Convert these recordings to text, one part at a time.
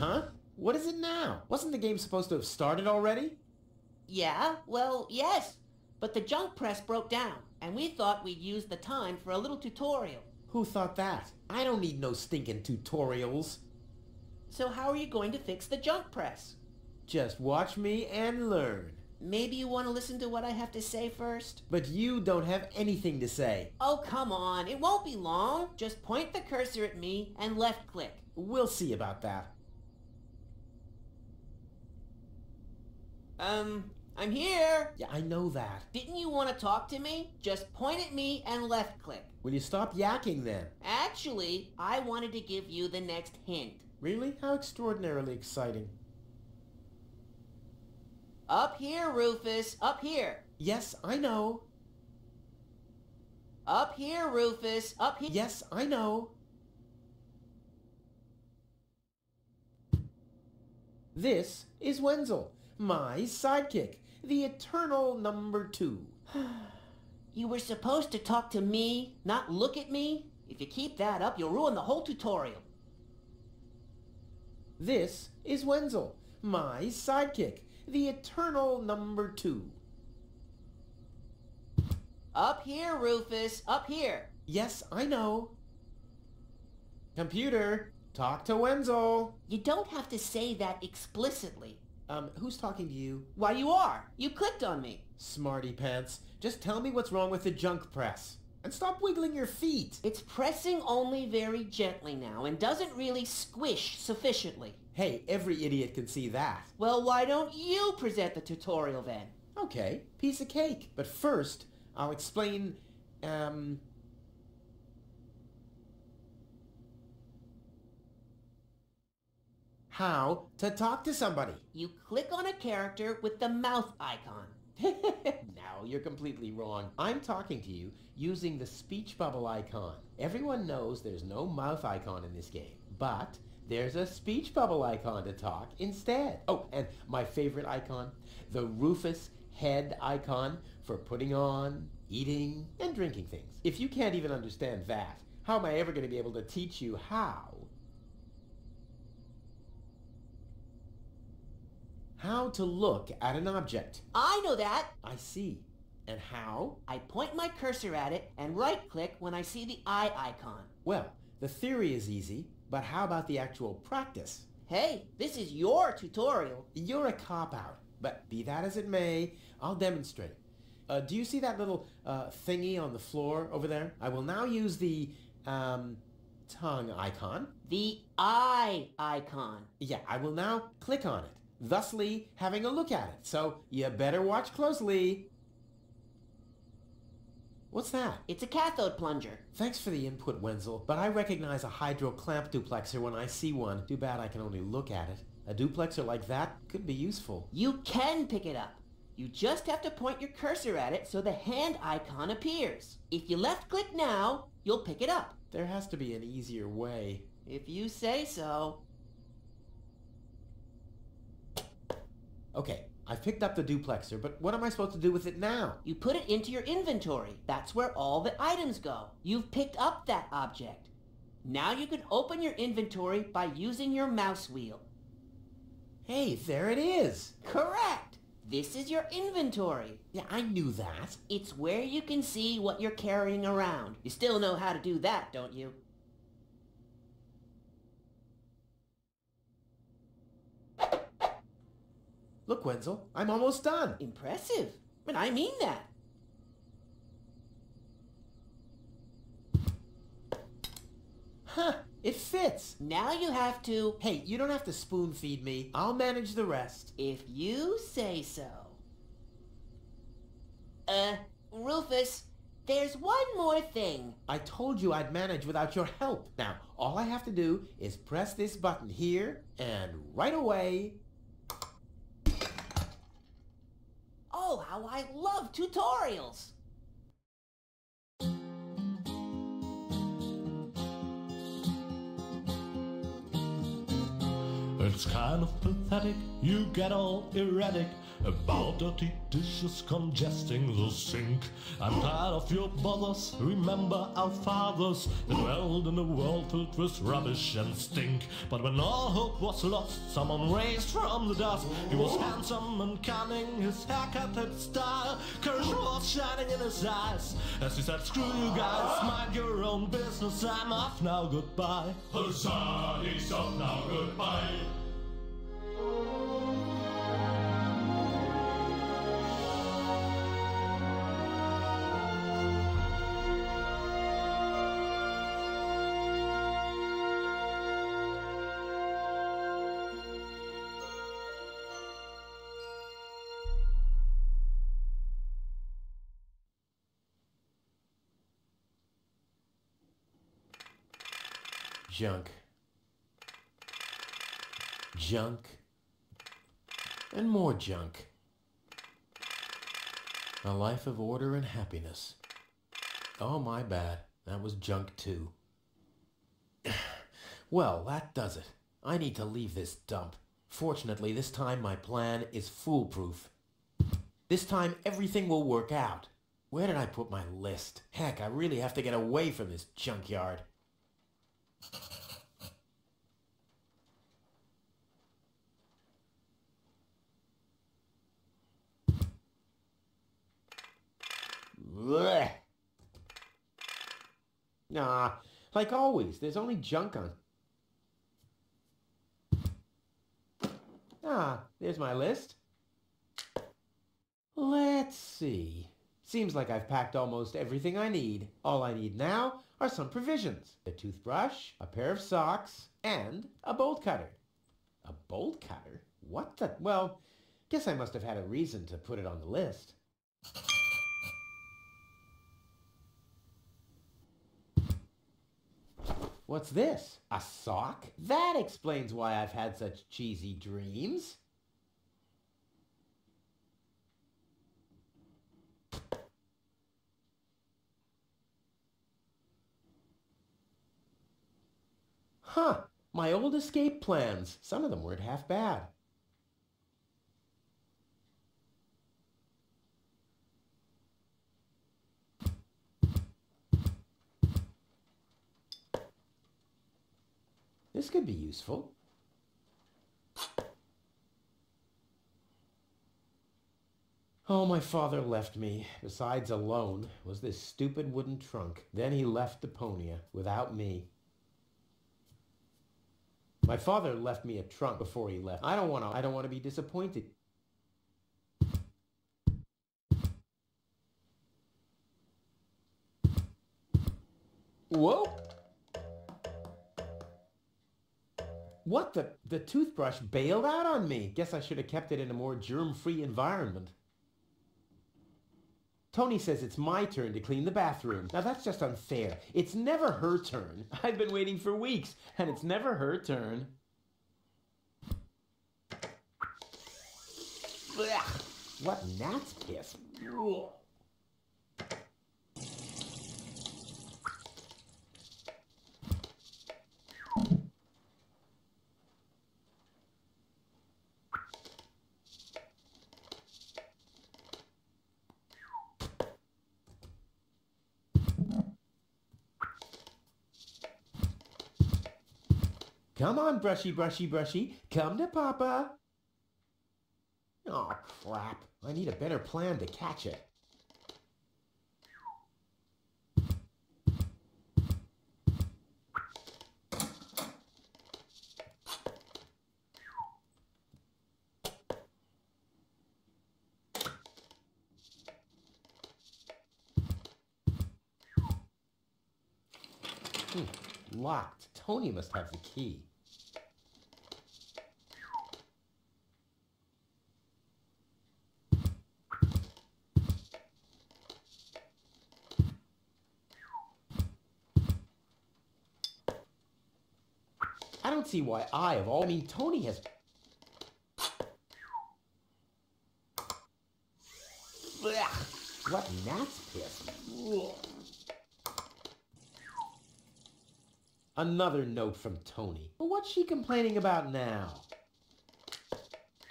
Huh? What is it now? Wasn't the game supposed to have started already? Yeah, well, yes. But the junk press broke down, and we thought we'd use the time for a little tutorial. Who thought that? I don't need no stinking tutorials. So how are you going to fix the junk press? Just watch me and learn. Maybe you want to listen to what I have to say first? But you don't have anything to say. Oh, come on. It won't be long. Just point the cursor at me and left click. We'll see about that. I'm here. Yeah, I know that. Didn't you want to talk to me? Just point at me and left click. Will you stop yakking then? Actually, I wanted to give you the next hint. Really? How extraordinarily exciting. Up here, Rufus. Up here. Yes, I know. Up here, Rufus. Up here. Yes, I know. This is Wenzel, my sidekick, the eternal number 2. You were supposed to talk to me, not look at me. If you keep that up, you'll ruin the whole tutorial. This is Wenzel, my sidekick, the eternal number 2. Up here, Rufus. Up here. Yes, I know. Computer, talk to Wenzel. You don't have to say that explicitly. Who's talking to you? Why, you are. You clicked on me. Smarty pants. Just tell me what's wrong with the junk press. And stop wiggling your feet. It's pressing only very gently now and doesn't really squish sufficiently. Hey, every idiot can see that. Well, why don't you present the tutorial then? Okay, piece of cake. But first, I'll explain, how to talk to somebody. You click on a character with the mouth icon. No, you're completely wrong. I'm talking to you using the speech bubble icon. Everyone knows there's no mouth icon in this game, but there's a speech bubble icon to talk instead. Oh, and my favorite icon, the Rufus head icon for putting on, eating, and drinking things. If you can't even understand that, how am I ever going to be able to teach you how to look at an object? I know that. I see. And how? I point my cursor at it and right-click when I see the eye icon. Well, the theory is easy, but how about the actual practice? Hey, this is your tutorial. You're a cop-out, but be that as it may, I'll demonstrate. Do you see that little thingy on the floor over there? I will now use the tongue icon. The eye icon. Yeah, I will now click on it, thusly having a look at it. So you better watch closely. What's that? It's a cathode plunger. Thanks for the input, Wenzel, but I recognize a hydro clamp duplexer when I see one. Too bad I can only look at it. A duplexer like that could be useful. You can pick it up. You just have to point your cursor at it so the hand icon appears. If you left-click now, you'll pick it up. There has to be an easier way. If you say so. Okay, I've picked up the duplexer, but what am I supposed to do with it now? You put it into your inventory. That's where all the items go. You've picked up that object. Now you can open your inventory by using your mouse wheel. Hey, there it is! Correct! This is your inventory. Yeah, I knew that. It's where you can see what you're carrying around. You still know how to do that, don't you? Look, Wenzel, I'm almost done. Impressive. But I mean that. Huh, it fits. Now you have to... Hey, you don't have to spoon feed me. I'll manage the rest. If you say so. Rufus, there's one more thing. I told you I'd manage without your help. Now, all I have to do is press this button here, and right away... Oh, how I love tutorials! It's kind of pathetic, you get all erratic. about dirty dishes congesting the sink. I'm tired of your bothers, remember our fathers that dwelled in a world filled with rubbish and stink. But when all hope was lost, someone raised from the dust. He was handsome and cunning, his haircut had style, courage was shining in his eyes as he said, screw you guys, mind your own business, I'm off now, goodbye. Huzzah, he's off now, goodbye. Junk. Junk. And more junk. A life of order and happiness. Oh, my bad. That was junk too. Well, that does it. I need to leave this dump. Fortunately, this time my plan is foolproof. This time everything will work out. Where did I put my list? Heck, I really have to get away from this junkyard. Blech. Nah, like always, there's only junk on. Ah, there's my list. Let's see. Seems like I've packed almost everything I need. All I need now are some provisions. A toothbrush, a pair of socks, and a bolt cutter. A bolt cutter? What the... Well, guess I must have had a reason to put it on the list. What's this? A sock? That explains why I've had such cheesy dreams. Huh, my old escape plans. Some of them weren't half bad. This could be useful. Oh, my father left me, besides alone, was this stupid wooden trunk. Then he left Deponia without me. My father left me a trunk before he left. I don't want to be disappointed. Whoa! What the toothbrush bailed out on me. Guess I should have kept it in a more germ-free environment. Tony says it's my turn to clean the bathroom. Now that's just unfair. It's never her turn. I've been waiting for weeks, and it's never her turn. Blech. What gnat's piss. Ugh. Come on, brushy, brushy, brushy. Come to Papa. Oh, crap. I need a better plan to catch it. Locked. Tony must have the key. I don't see why I mean, Tony has... Blech. What gnat's piss. Ugh. Another note from Tony. Well, what's she complaining about now?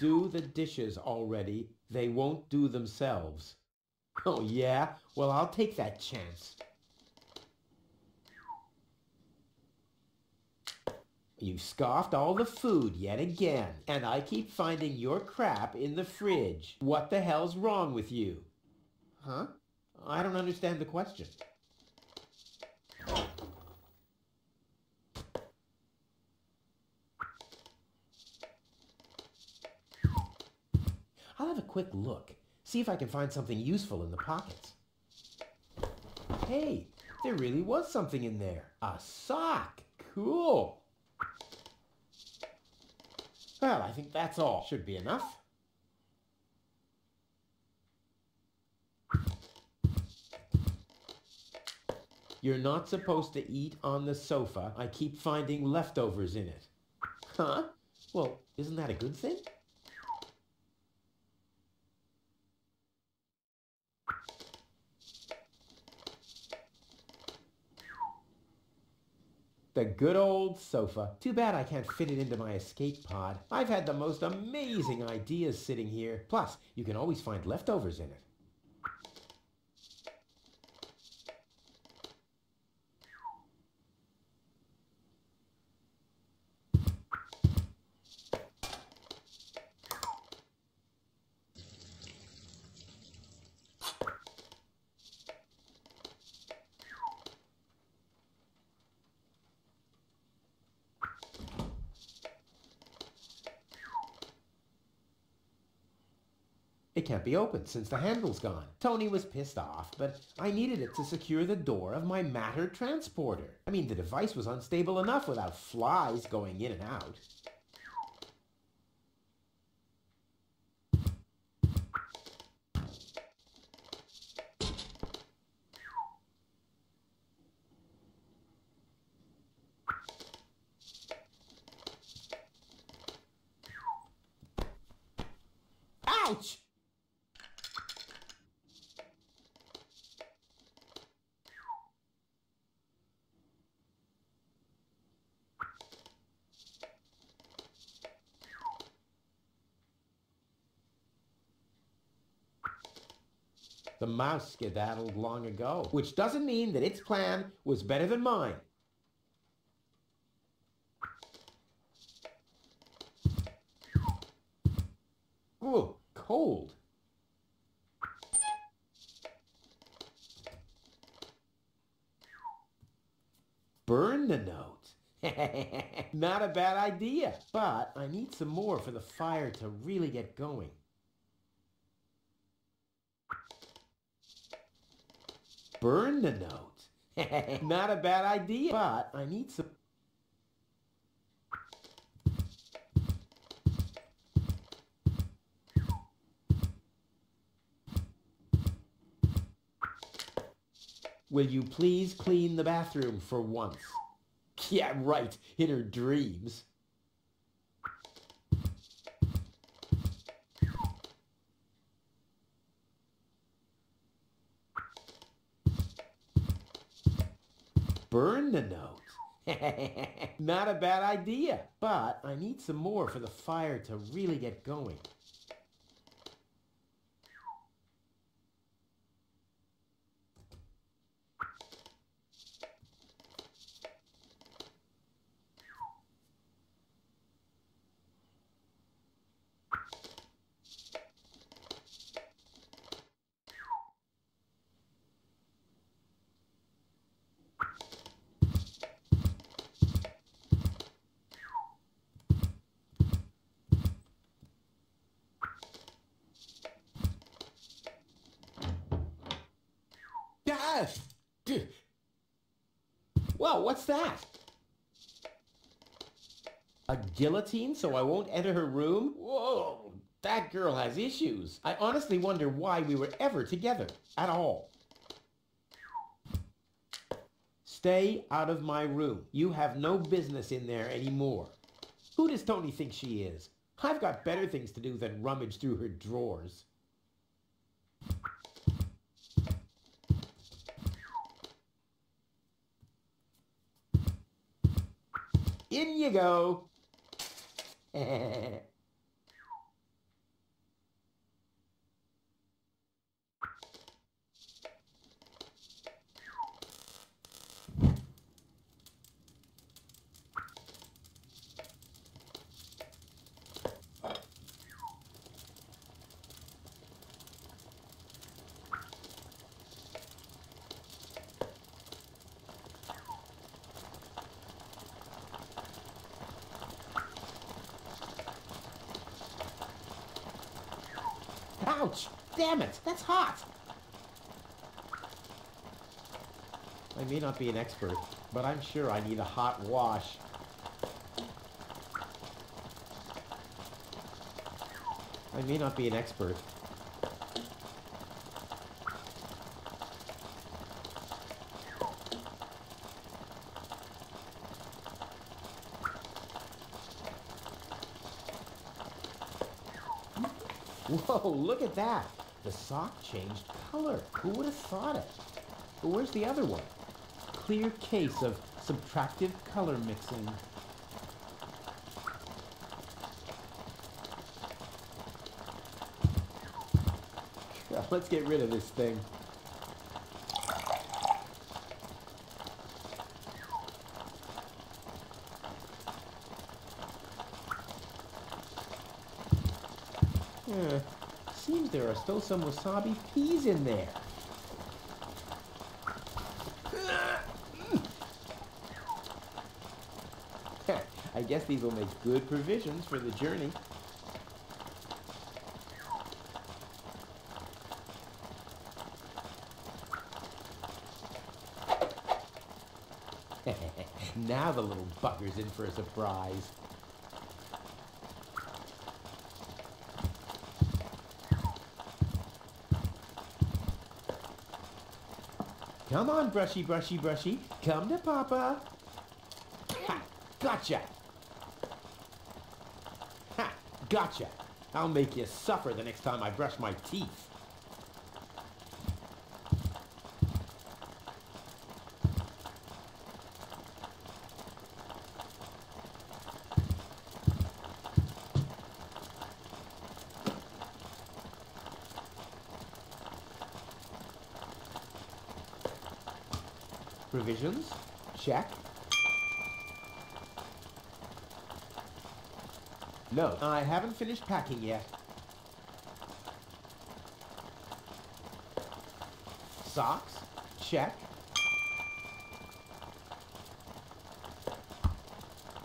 do the dishes already. They won't do themselves. Oh yeah? Well, I'll take that chance. You scoffed all the food yet again, and I keep finding your crap in the fridge. What the hell's wrong with you? Huh? I don't understand the question. I'll have a quick look, see if I can find something useful in the pockets. Hey, there really was something in there. A sock. Cool. Well, I think that's all. Should be enough. You're not supposed to eat on the sofa. I keep finding leftovers in it. Huh? Well, isn't that a good thing? The good old sofa. Too bad I can't fit it into my escape pod. I've had the most amazing ideas sitting here. Plus, you can always find leftovers in it. It can't be opened since the handle's gone. Tony was pissed off, but I needed it to secure the door of my matter transporter. I mean, the device was unstable enough without flies going in and out. Ouch! The mouse skedaddled long ago, which doesn't mean that its plan was better than mine. Ooh, cold. Burn the note. Not a bad idea, but I need some more for the fire to really get going. Burn the note. Not a bad idea, but I need some... Will you please clean the bathroom for once? Yeah, right, in her dreams. Burn the note. Not a bad idea, but I need some more for the fire to really get going. Well, what's that? A guillotine so I won't enter her room? Whoa, that girl has issues. I honestly wonder why we were ever together at all. Stay out of my room. You have no business in there anymore. Who does Tony think she is? I've got better things to do than rummage through her drawers. In you go. Ouch! Damn it! That's hot! I may not be an expert, but I'm sure I need a hot wash. I may not be an expert. Whoa, look at that! The sock changed color. Who would have thought it? But where's the other one? Clear case of subtractive color mixing. Let's get rid of this thing. Seems there are still some wasabi peas in there. I guess these will make good provisions for the journey. Now the little bugger's in for a surprise. Come on, brushy, brushy, brushy. Come to Papa. Ha! Gotcha! Ha! Gotcha! I'll make you suffer the next time I brush my teeth. Provisions? Check. No, I haven't finished packing yet. Socks? Check.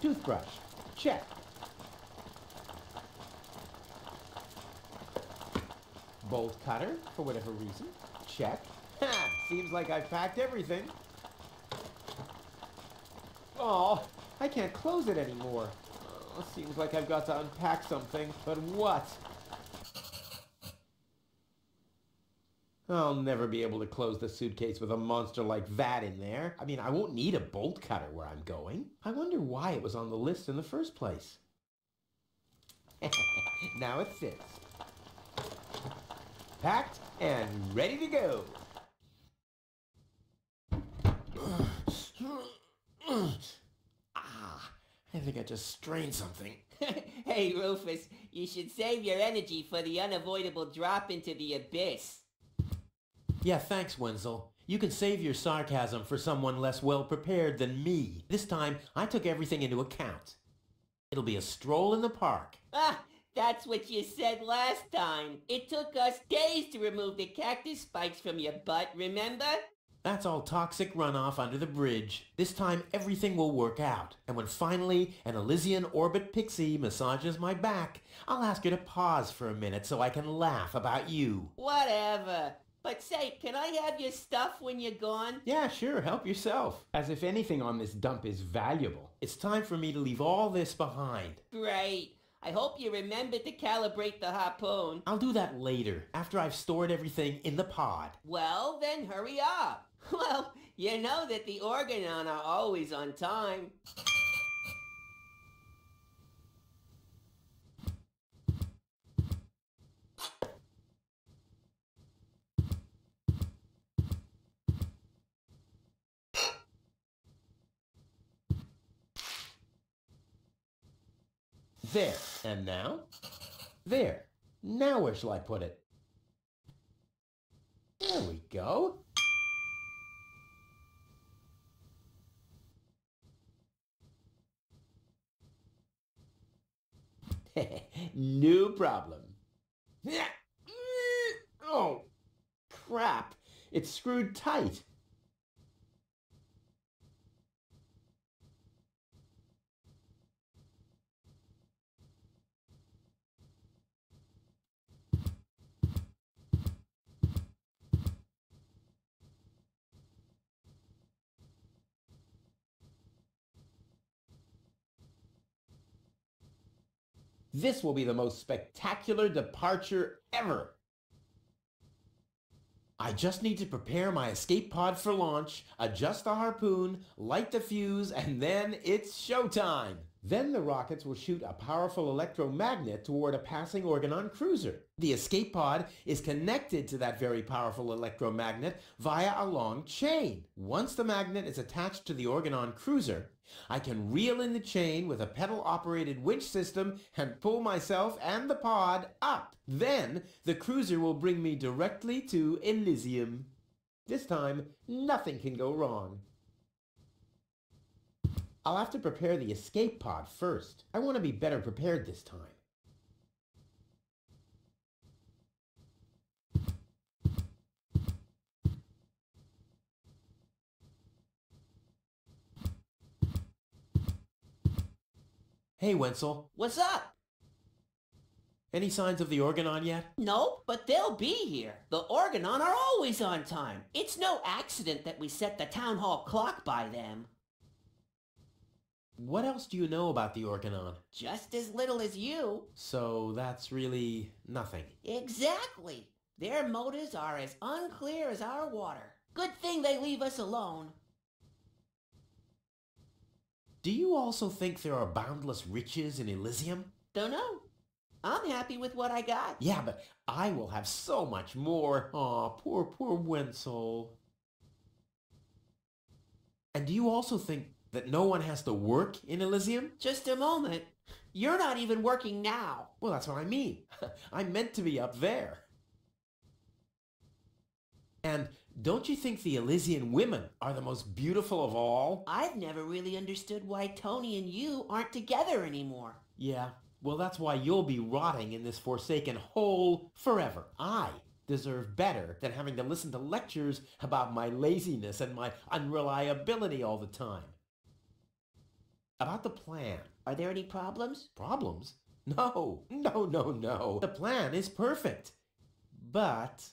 Toothbrush? Check. Bolt cutter, for whatever reason? Check. Ha! Seems like I've packed everything. Oh, I can't close it anymore. Oh, seems like I've got to unpack something, but what? I'll never be able to close the suitcase with a monster like that in there. I mean, I won't need a bolt cutter where I'm going. I wonder why it was on the list in the first place. Now it fits. Packed and ready to go. I think I just strained something. Hey, Rufus, you should save your energy for the unavoidable drop into the abyss. Yeah, thanks, Wenzel. You can save your sarcasm for someone less well-prepared than me. This time, I took everything into account. It'll be a stroll in the park. Ah, that's what you said last time. It took us days to remove the cactus spikes from your butt, remember? That's all toxic runoff under the bridge. This time, everything will work out. And when finally an Elysian orbit pixie massages my back, I'll ask her to pause for a minute so I can laugh about you. Whatever. But say, can I have your stuff when you're gone? Yeah, sure, help yourself. As if anything on this dump is valuable. It's time for me to leave all this behind. Great. I hope you remember to calibrate the harpoon. I'll do that later, after I've stored everything in the pod. Well, then hurry up. Well, you know that the Organon are always on time. There. And now? There. Now where shall I put it? There we go. No problem. Oh, crap. It's screwed tight. This will be the most spectacular departure ever. I just need to prepare my escape pod for launch, adjust the harpoon, light the fuse, and then it's showtime. Then the rockets will shoot a powerful electromagnet toward a passing Organon cruiser. The escape pod is connected to that very powerful electromagnet via a long chain. Once the magnet is attached to the Organon cruiser, I can reel in the chain with a pedal-operated winch system and pull myself and the pod up. Then the cruiser will bring me directly to Elysium. This time, nothing can go wrong. I'll have to prepare the escape pod first. I want to be better prepared this time. Hey, Wenzel. What's up? Any signs of the Organon yet? No, but they'll be here. The Organon are always on time. It's no accident that we set the town hall clock by them. What else do you know about the Organon? Just as little as you. So that's really nothing. Exactly. Their motives are as unclear as our water. Good thing they leave us alone. Do you also think there are boundless riches in Elysium? Don't know. I'm happy with what I got. Yeah, but I will have so much more. Aw, poor Wenzel. And do you also think that no one has to work in Elysium? Just a moment. You're not even working now. Well, that's what I mean. I'm meant to be up there. And don't you think the Elysian women are the most beautiful of all? I've never really understood why Tony and you aren't together anymore. Yeah, well, that's why you'll be rotting in this forsaken hole forever. I deserve better than having to listen to lectures about my laziness and my unreliability all the time. About the plan. Are there any problems? Problems? No. The plan is perfect. But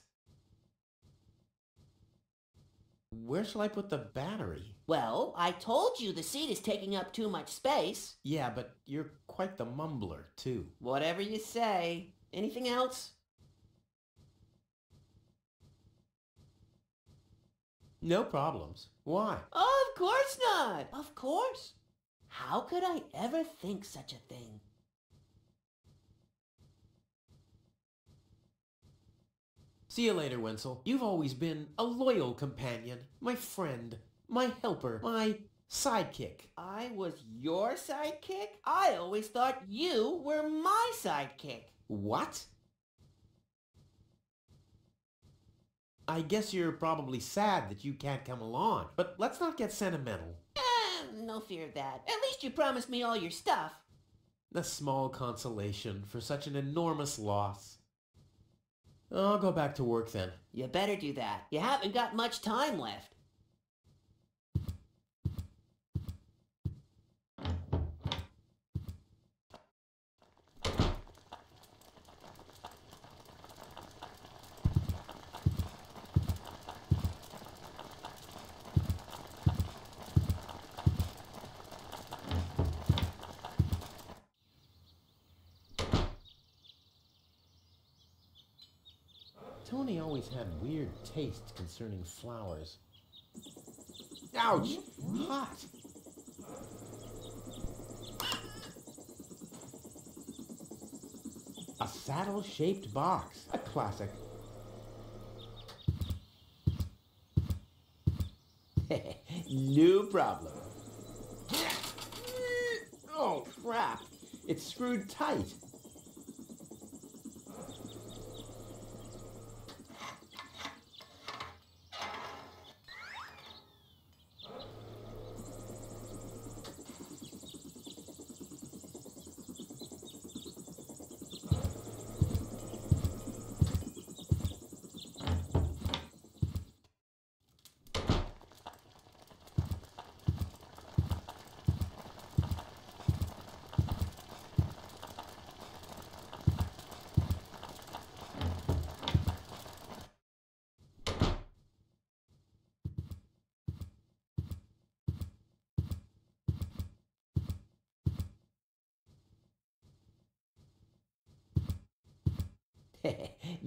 where shall I put the battery? Well, I told you the seat is taking up too much space. Yeah, but you're quite the mumbler, too. Whatever you say. Anything else? No problems. Why? Of course not. Of course. How could I ever think such a thing? See you later, Wenzel. You've always been a loyal companion, my friend, my helper, my sidekick. I was your sidekick? I always thought you were my sidekick. What? I guess you're probably sad that you can't come along, but let's not get sentimental. No fear of that. At least you promised me all your stuff. A small consolation for such an enormous loss. I'll go back to work then. You better do that. You haven't got much time left. Tony always had weird tastes concerning flowers. Ouch! Hot! A saddle-shaped box. A classic. No problem. Oh, crap! It's screwed tight.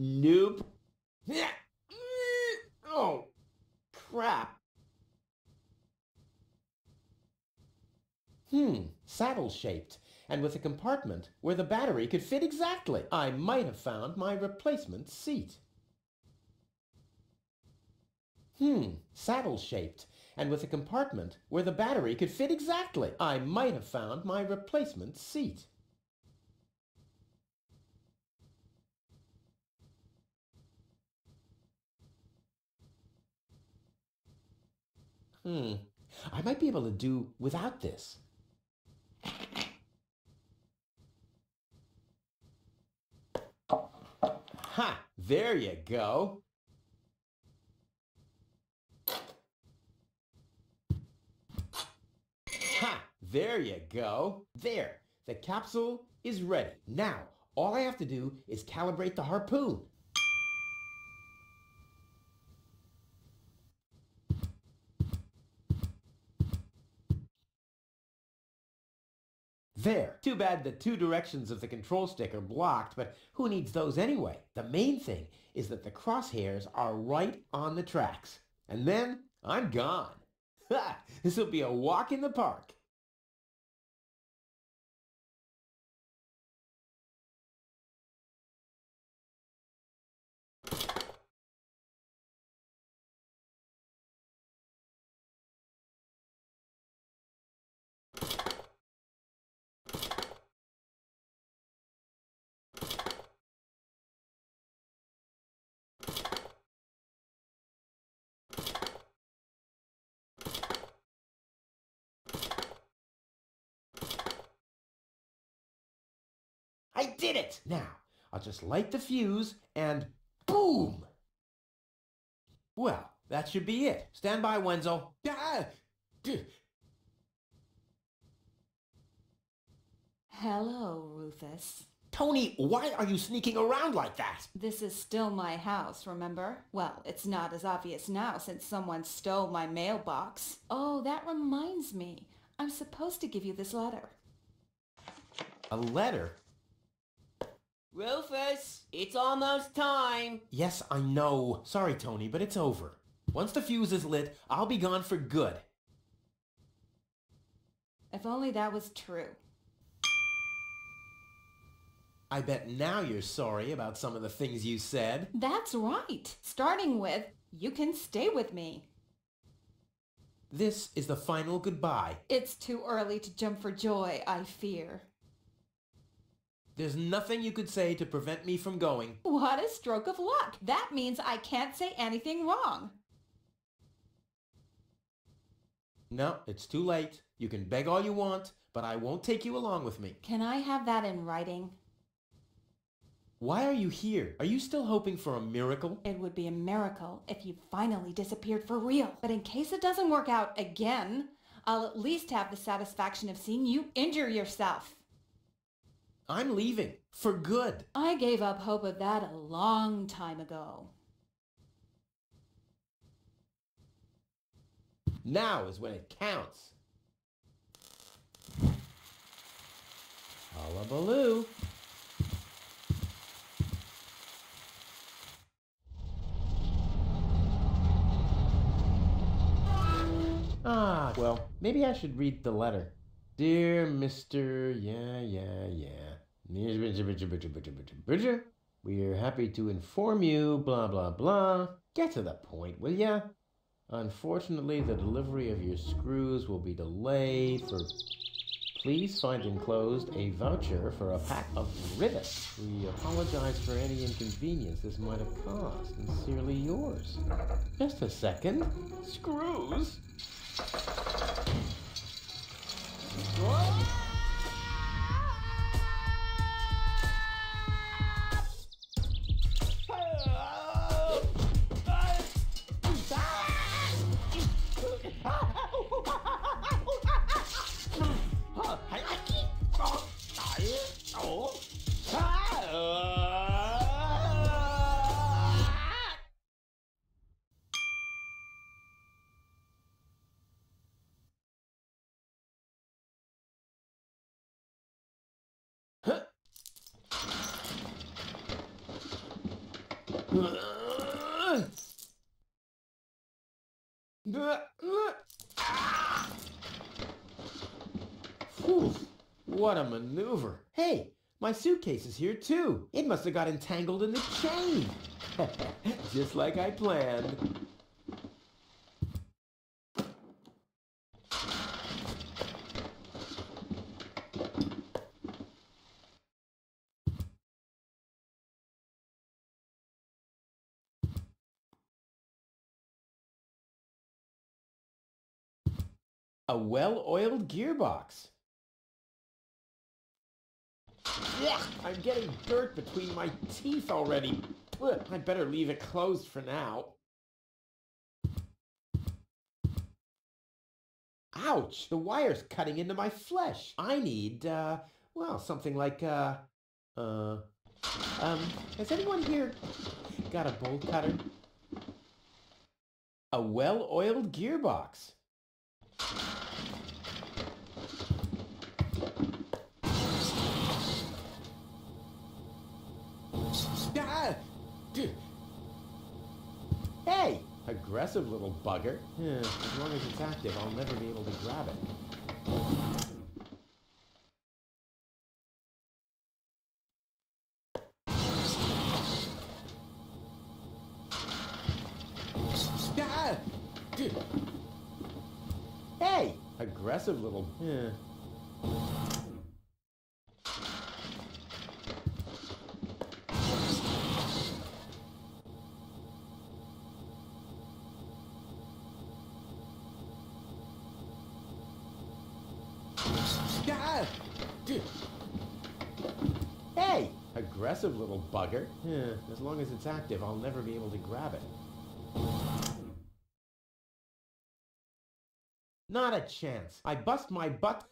Nope. Oh, crap. Saddle-shaped, and with a compartment where the battery could fit exactly. I might have found my replacement seat. Saddle-shaped, and with a compartment where the battery could fit exactly. I might have found my replacement seat. I might be able to do without this. Ha! There you go. Ha! There you go. There. The capsule is ready. Now, all I have to do is calibrate the harpoon. There. Too bad the two directions of the control stick are blocked, but who needs those anyway? The main thing is that the crosshairs are right on the tracks. And then I'm gone. Ha! This'll be a walk in the park. I did it! Now, I'll just light the fuse and boom! Well, that should be it. Stand by, Wenzel. Hello, Rufus. Tony, why are you sneaking around like that? This is still my house, remember? Well, it's not as obvious now since someone stole my mailbox. Oh, that reminds me. I'm supposed to give you this letter. A letter? Rufus, it's almost time. Yes, I know. Sorry, Tony, but it's over. Once the fuse is lit, I'll be gone for good. If only that was true. I bet now you're sorry about some of the things you said. That's right. Starting with, you can stay with me. This is the final goodbye. It's too early to jump for joy, I fear. There's nothing you could say to prevent me from going. What a stroke of luck. That means I can't say anything wrong. No, it's too late. You can beg all you want, but I won't take you along with me. Can I have that in writing? Why are you here? Are you still hoping for a miracle? It would be a miracle if you finally disappeared for real. But in case it doesn't work out again, I'll at least have the satisfaction of seeing you injure yourself. I'm leaving. For good. I gave up hope of that a long time ago. Now is when it counts. Hullabaloo. Well, maybe I should read the letter. Dear Mr. We're happy to inform you, blah, blah, blah. Get to the point, will ya? Unfortunately, the delivery of your screws will be delayed for... Please find enclosed a voucher for a pack of rivets. We apologize for any inconvenience this might have caused. Sincerely yours. Just a second. Screws? Whew, what a maneuver. Hey, my suitcase is here too. It must have got entangled in the chain. Just like I planned. A well-oiled gearbox. Yeah, I'm getting dirt between my teeth already. Ugh, I'd better leave it closed for now. Ouch! The wire's cutting into my flesh. I need, well, something like, has anyone here got a bolt cutter? A well-oiled gearbox. Hey! Aggressive little bugger. Yeah, as long as it's active, I'll never be able to grab it. Hey! Aggressive little... Yeah. Hey! Aggressive little bugger. Yeah, as long as it's active, I'll never be able to grab it. Not a chance. I bust my butt.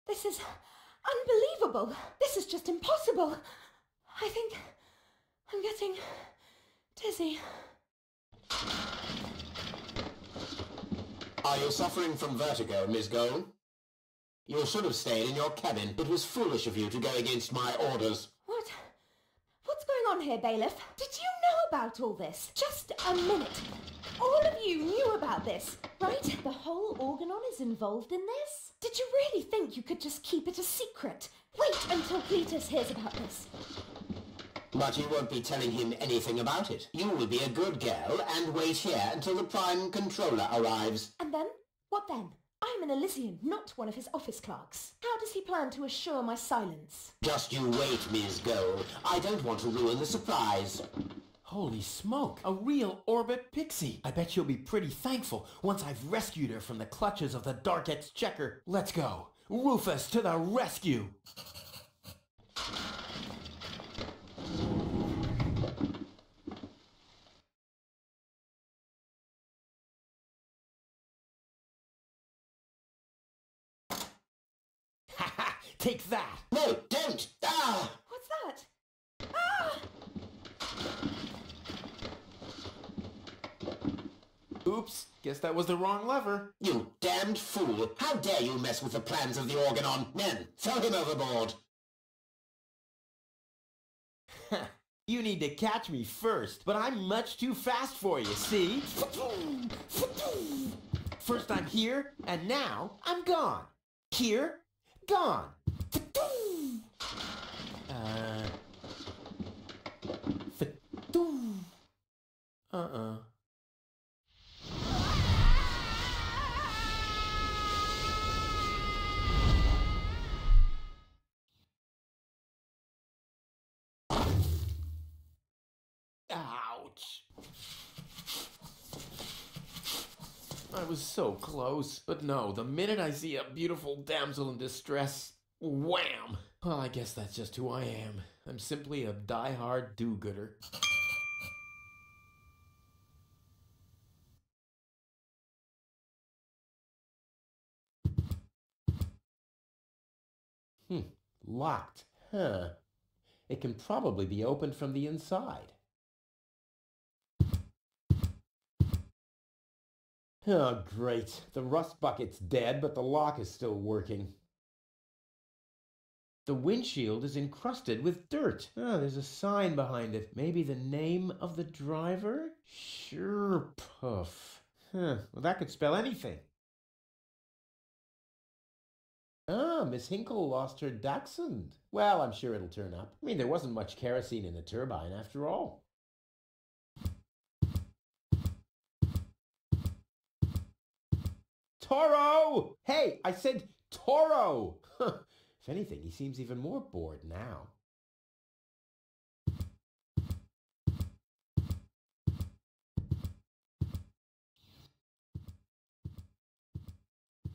This is unbelievable. This is just impossible. I think I'm getting dizzy. Are you suffering from vertigo, Miss Gold? You should have stayed in your cabin. It was foolish of you to go against my orders. What's going on here, Bailiff? Did you know about all this? Just a minute. All of you knew about this, right? The whole Organon is involved in this? Did you really think you could just keep it a secret? Wait until Cletus hears about this. But you won't be telling him anything about it. You will be a good girl and wait here until the Prime Controller arrives. And then? What then? I'm an Elysium, not one of his office clerks. How does he plan to assure my silence? Just you wait, Miss Gold. I don't want to ruin the surprise. Holy smoke, a real orbit pixie. I bet she'll be pretty thankful once I've rescued her from the clutches of the Dark Exchequer. Let's go. Rufus to the rescue. Ha! Take that! No, don't! Ah! What's that? Ah! Oops, guess that was the wrong lever. You damned fool! How dare you mess with the plans of the Organon? Men, throw him overboard! You need to catch me first, but I'm much too fast for you, see? First I'm here, and now I'm gone. Here, gone. Ouch. I was so close. But no, the minute I see a beautiful damsel in distress, Wham! Well, I guess that's just who I am. I'm simply a die-hard do-gooder. Locked. Huh. It can probably be opened from the inside. Oh, great. The rust bucket's dead, but the lock is still working. The windshield is encrusted with dirt. Oh, there's a sign behind it. Maybe the name of the driver? Sure, puff. Well, that could spell anything. Ah, Miss Hinkle lost her dachshund. Well, I'm sure it'll turn up. I mean, there wasn't much kerosene in the turbine after all. Toro! Hey, I said Toro! If anything, he seems even more bored now.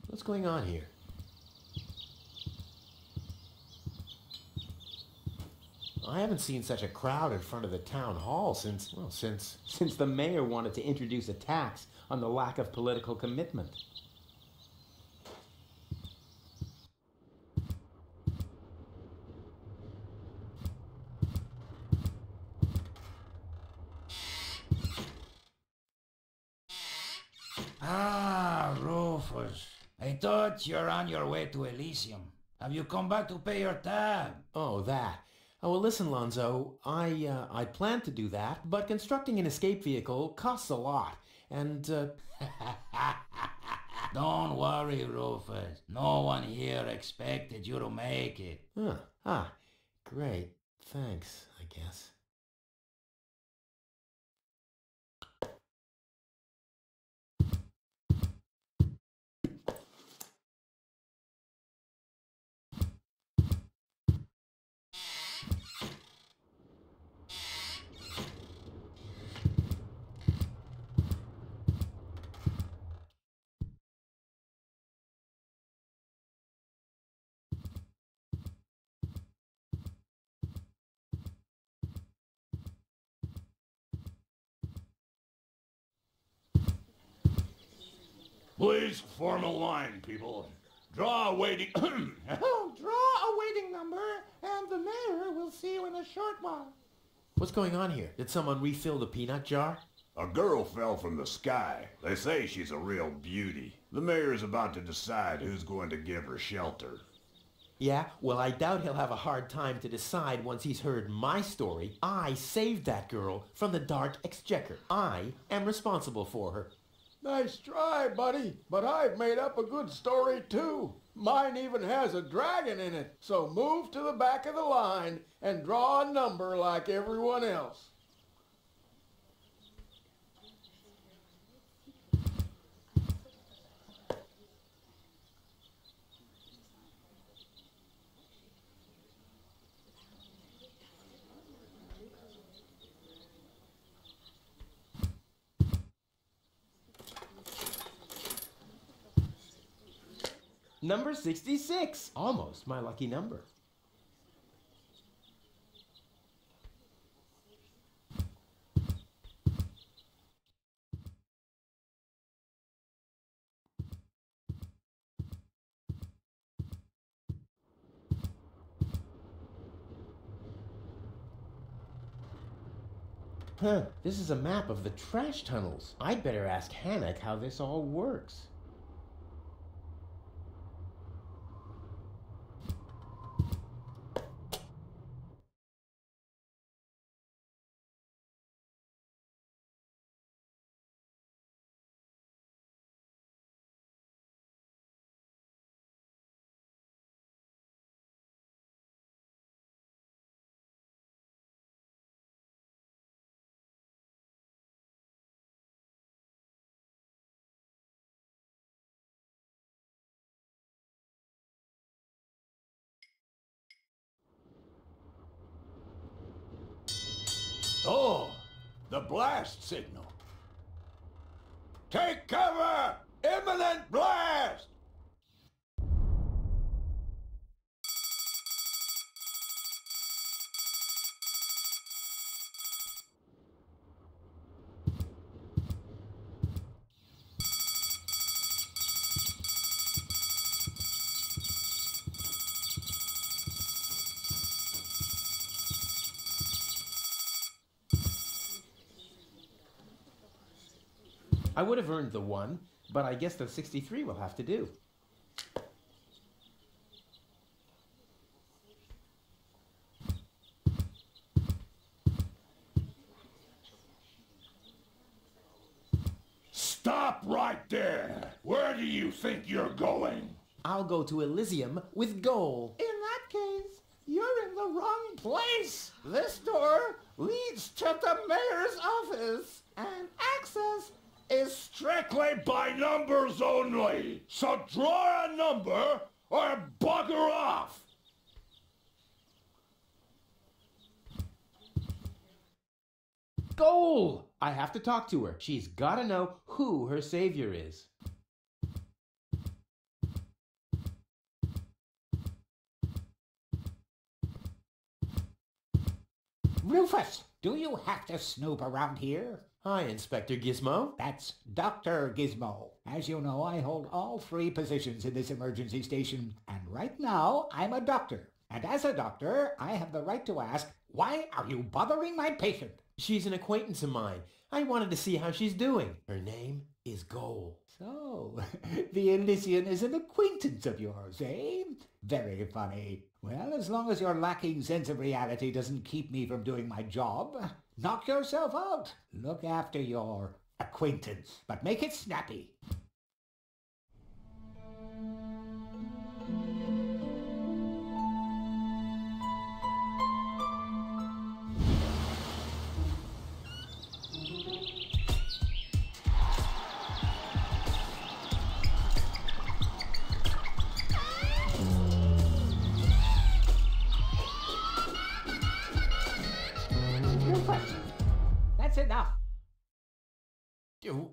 What's going on here? I haven't seen such a crowd in front of the town hall since the mayor wanted to introduce a tax on the lack of political commitment. Ah, Rufus. I thought you're on your way to Elysium. Have you come back to pay your tab? Oh, that. Oh, well, listen, Lonzo, I planned to do that, but constructing an escape vehicle costs a lot, and, Don't worry, Rufus. No one here expected you to make it. Great. Thanks, I guess. Please form a line, people. Draw a waiting... Draw a waiting number, and the mayor will see you in a short while. What's going on here? Did someone refill the peanut jar? A girl fell from the sky. They say she's a real beauty. The mayor's about to decide who's going to give her shelter. Yeah, well, I doubt he'll have a hard time to decide once he's heard my story. I saved that girl from the dark exchequer. I am responsible for her. Nice try, buddy, but I've made up a good story too. Mine even has a dragon in it, so move to the back of the line and draw a number like everyone else. Number 66. Almost my lucky number. This is a map of the trash tunnels. I'd better ask Hannock how this all works. Oh, the blast signal. Take cover! Imminent blast! I would have earned the 1, but I guess the 63 will have to do. Stop right there! Where do you think you're going? I'll go to Elysium with goal. In that case, you're in the wrong place. This door leads to the mayor's office, and access is Strictly by numbers only! So draw a number or bugger off! Goal! I have to talk to her. She's gotta know who her savior is. Rufus, do you have to snoop around here? Hi, Inspector Gizmo. That's Dr. Gizmo. As you know, I hold all 3 positions in this emergency station, and right now I'm a doctor. And as a doctor, I have the right to ask, why are you bothering my patient? She's an acquaintance of mine. I wanted to see how she's doing. Her name is Goal. So, the Elysian is an acquaintance of yours, eh? Very funny. Well, as long as your lacking sense of reality doesn't keep me from doing my job, knock yourself out. Look after your acquaintance, but make it snappy. That's enough.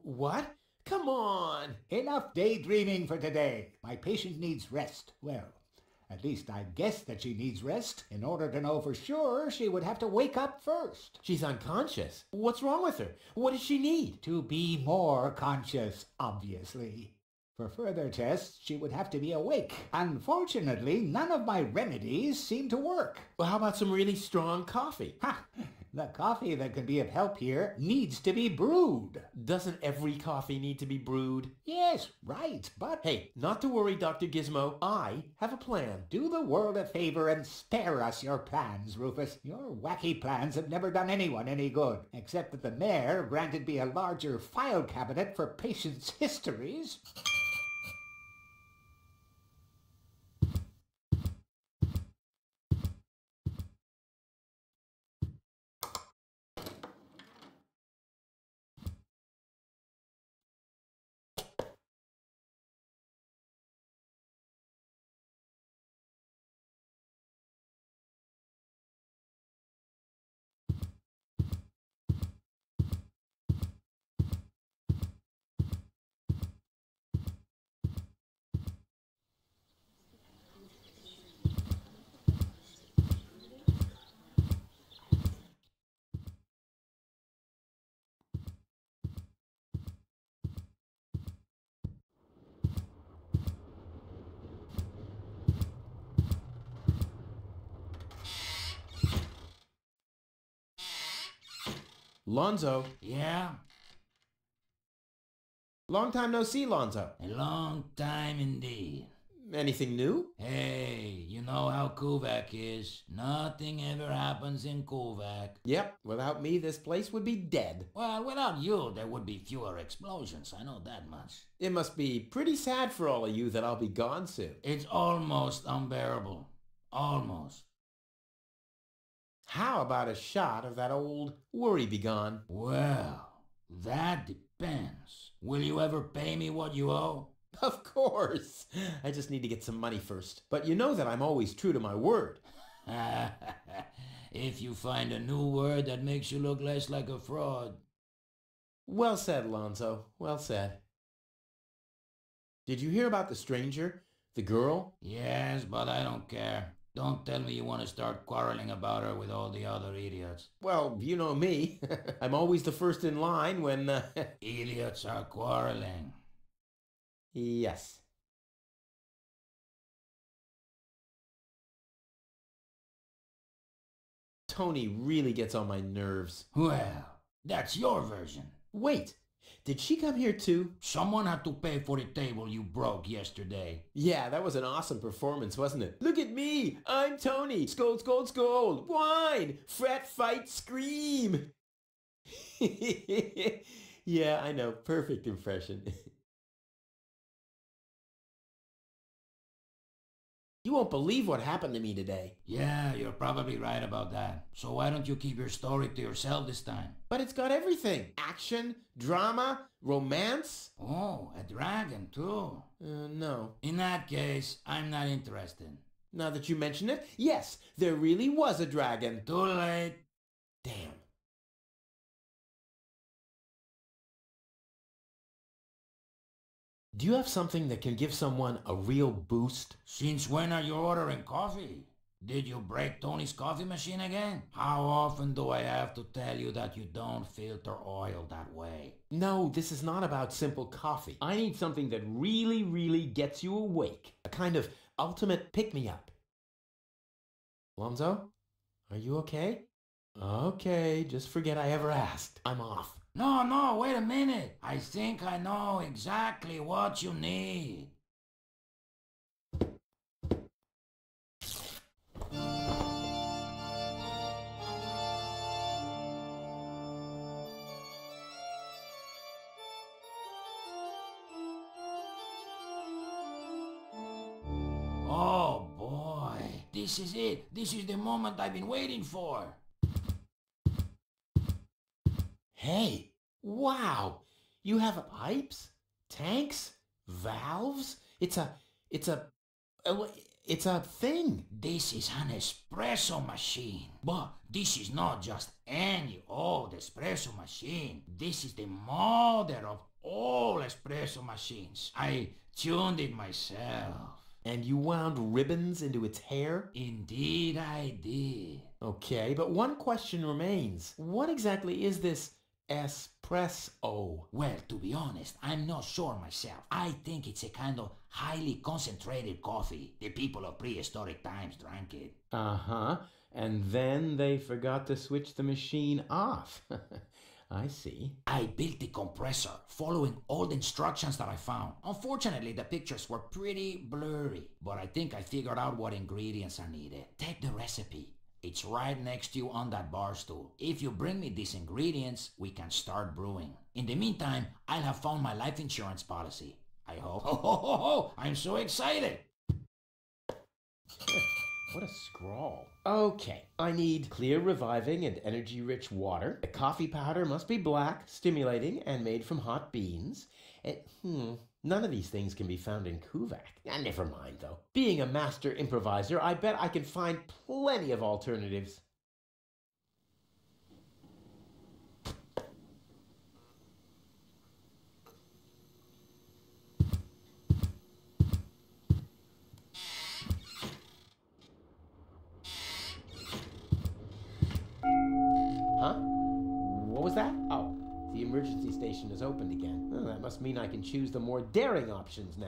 What? Come on! Enough daydreaming for today. My patient needs rest. Well, at least I guess that she needs rest. In order to know for sure, she would have to wake up first. She's unconscious. What's wrong with her? What does she need? To be more conscious, obviously. For further tests, she would have to be awake. Unfortunately, none of my remedies seem to work. Well, how about some really strong coffee? Ha! The coffee that can be of help here needs to be brewed. Doesn't every coffee need to be brewed? Yes, right, but... Hey, not to worry, Dr. Gizmo. I have a plan. Do the world a favor and spare us your plans, Rufus. Your wacky plans have never done anyone any good, except that the mayor granted me a larger file cabinet for patients' histories. Lonzo. Yeah? Long time no see, Lonzo. A long time indeed. Anything new? Hey, you know how Kovac is. Nothing ever happens in Kovac. Yep, without me this place would be dead. Well, without you there would be fewer explosions, I know that much. It must be pretty sad for all of you that I'll be gone soon. It's almost unbearable. Almost. How about a shot of that old worry begone? Well, that depends. Will you ever pay me what you owe? Of course. I just need to get some money first. But you know that I'm always true to my word. If you find a new word that makes you look less like a fraud. Well said, Lonzo. Well said. Did you hear about the stranger? The girl? Yes, but I don't care. Don't tell me you want to start quarreling about her with all the other idiots. Well, you know me. I'm always the first in line when... Idiots are quarreling. Yes. Tony really gets on my nerves. Well, that's your version. Wait, Did she come here too? Someone had to pay for the table you broke yesterday. Yeah, that was an awesome performance, wasn't it? Look at me! I'm Tony! Scold, scold, scold! Whine! Fret, fight, scream! Yeah, I know. Perfect impression. You won't believe what happened to me today. Yeah, you're probably right about that. So why don't you keep your story to yourself this time? But it's got everything. Action, drama, romance. Oh, a dragon too. No. In that case, I'm not interested. Now that you mention it, yes, there really was a dragon. Too late. Damn. Do you have something that can give someone a real boost? Since when are you ordering coffee? Did you break Tony's coffee machine again? How often do I have to tell you that you don't filter oil that way? No, this is not about simple coffee. I need something that really, really gets you awake. A kind of ultimate pick-me-up. Lonzo, are you okay? Okay, just forget I ever asked. I'm off. No, wait a minute. I think I know exactly what you need. Oh boy, this is it. This is the moment I've been waiting for. Hey, wow! You have pipes, tanks, valves? It's a thing. This is an espresso machine. But this is not just any old espresso machine. This is the mother of all espresso machines. I tuned it myself. And you wound ribbons into its hair? Indeed I did. Okay, but one question remains. What exactly is this espresso? Well, to be honest, I'm not sure myself. I think it's a kind of highly concentrated coffee. The people of prehistoric times drank it. Uh-huh. And then they forgot to switch the machine off. I see. I built the compressor, following all the instructions that I found. Unfortunately, the pictures were pretty blurry, but I think I figured out what ingredients are needed. Take the recipe. It's right next to you on that bar stool. If you bring me these ingredients, we can start brewing. In the meantime, I'll have found my life insurance policy. I hope. Oh, I'm so excited! What a scrawl. Okay, I need clear, reviving, and energy-rich water. The coffee powder must be black, stimulating, and made from hot beans. None of these things can be found in Kuvak. Never mind, though. Being a master improviser, I bet I can find plenty of alternatives. Huh? What was that? Oh, the emergency station is opened again. Oh, that must mean I can choose the more daring options now.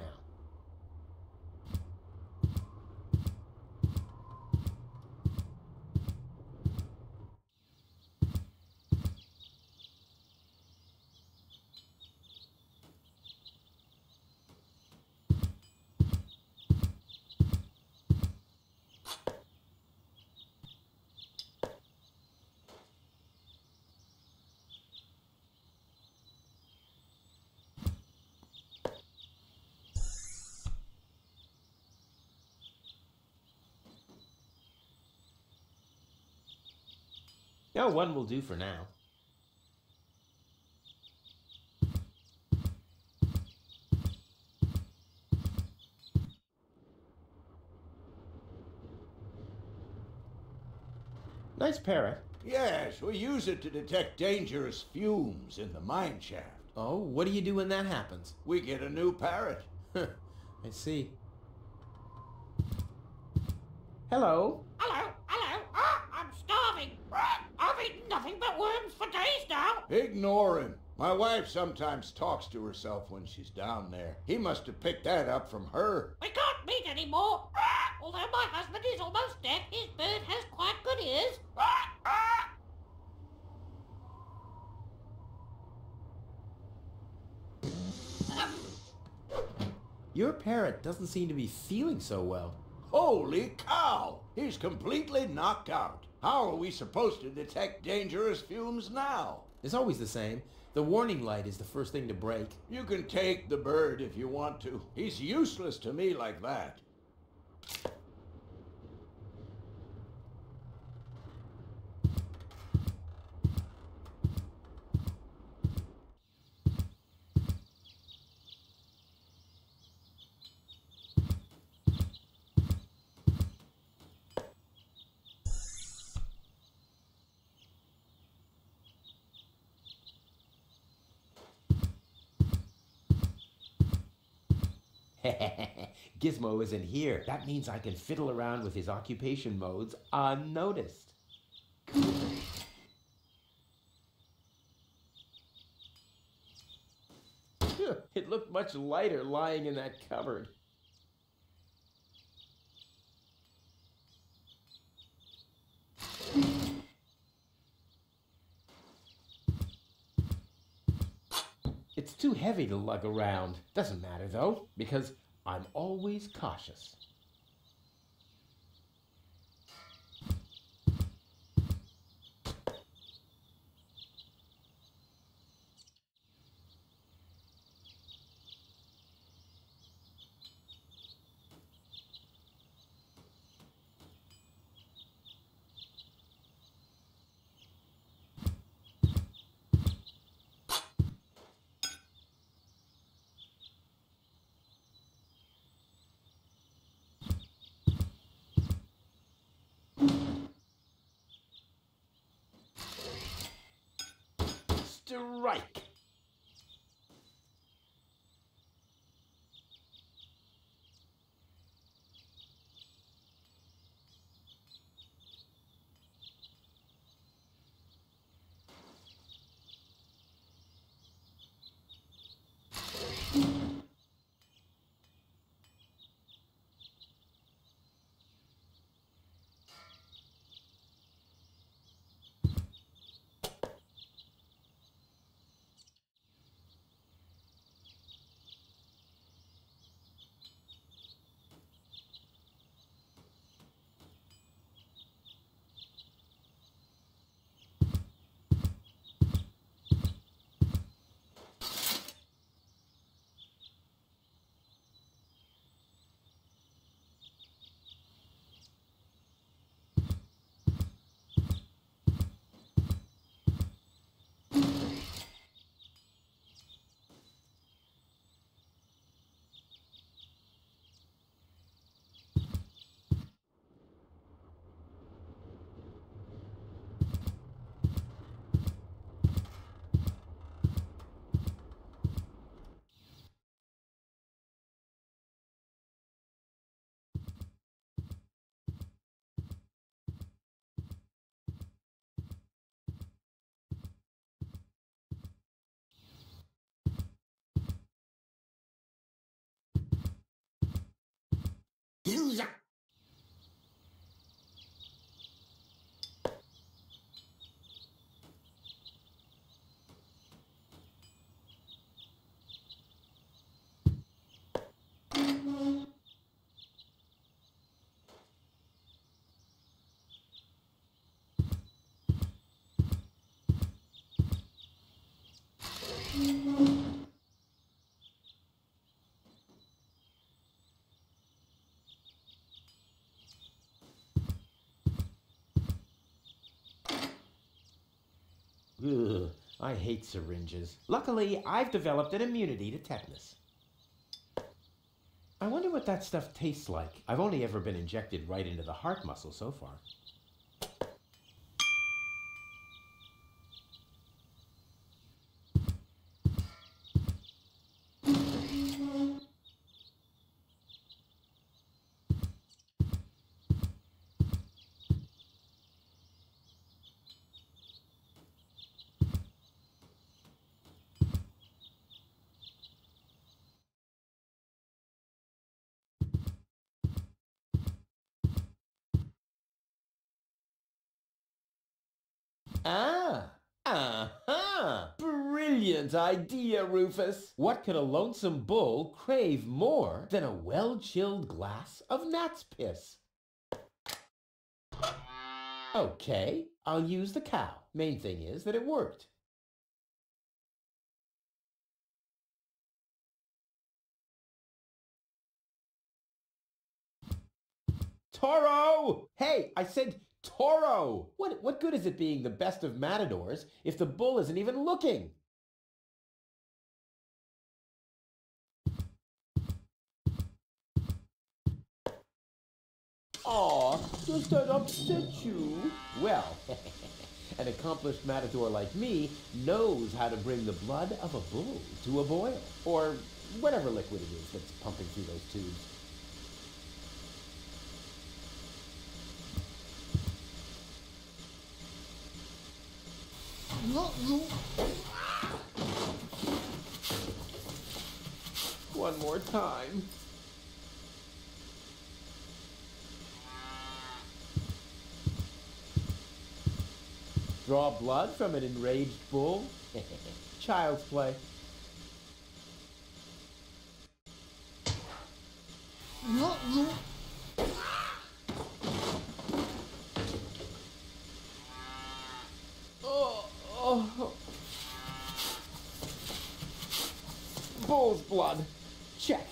Oh, one will do for now. Nice parrot. Yes, we use it to detect dangerous fumes in the mine shaft. Oh, what do you do when that happens? We get a new parrot. I see. Hello. Hello. I'm starving. I've eaten nothing but worms for days now. Ignore him. My wife sometimes talks to herself when she's down there. He must have picked that up from her. We can't meet anymore. Although my husband is almost deaf, his bird has quite good ears. Your parrot doesn't seem to be feeling so well. Holy cow! He's completely knocked out. How are we supposed to detect dangerous fumes now? It's always the same. The warning light is the first thing to break. You can take the bird if you want to. He's useless to me like that. Gizmo isn't here. That means I can fiddle around with his occupation modes unnoticed. It looked much lighter lying in that cupboard. It's too heavy to lug around. Doesn't matter though, because I'm always cautious. Strike! Ugh, I hate syringes. Luckily, I've developed an immunity to tetanus. I wonder what that stuff tastes like. I've only ever been injected right into the heart muscle so far. brilliant idea, Rufus. What could a lonesome bull crave more than a well-chilled glass of gnat's piss? Okay, I'll use the cow. Main thing is that it worked. Toro! Hey, I said Toro! What good is it being the best of matadors if the bull isn't even looking? Aw, does that upset you? Well, an accomplished matador like me knows how to bring the blood of a bull to a boil. Or whatever liquid it is that's pumping through those tubes. One more time. Draw blood from an enraged bull? Child's play. Oh. Bull's blood. Check.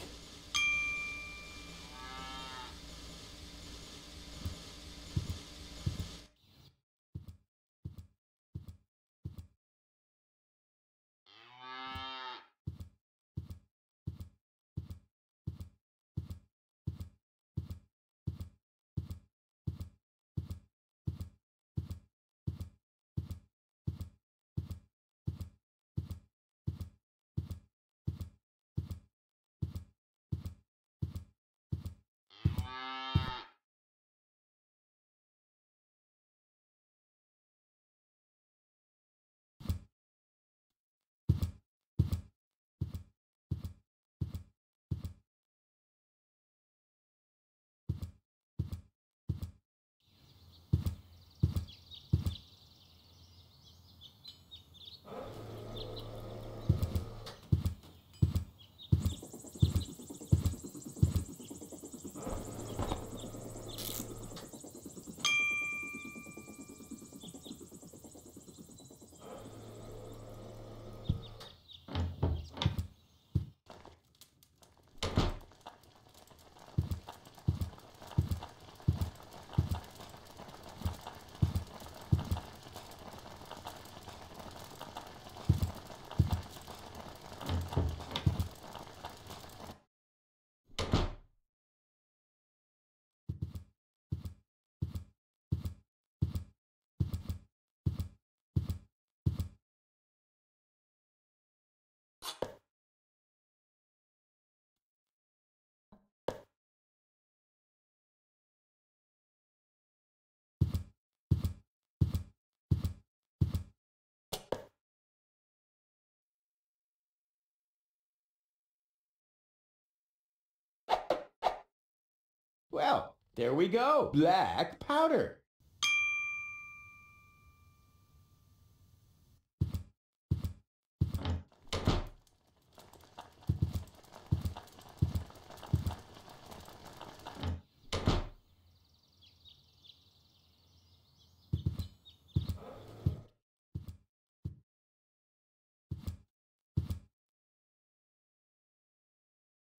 Well, there we go. Black powder.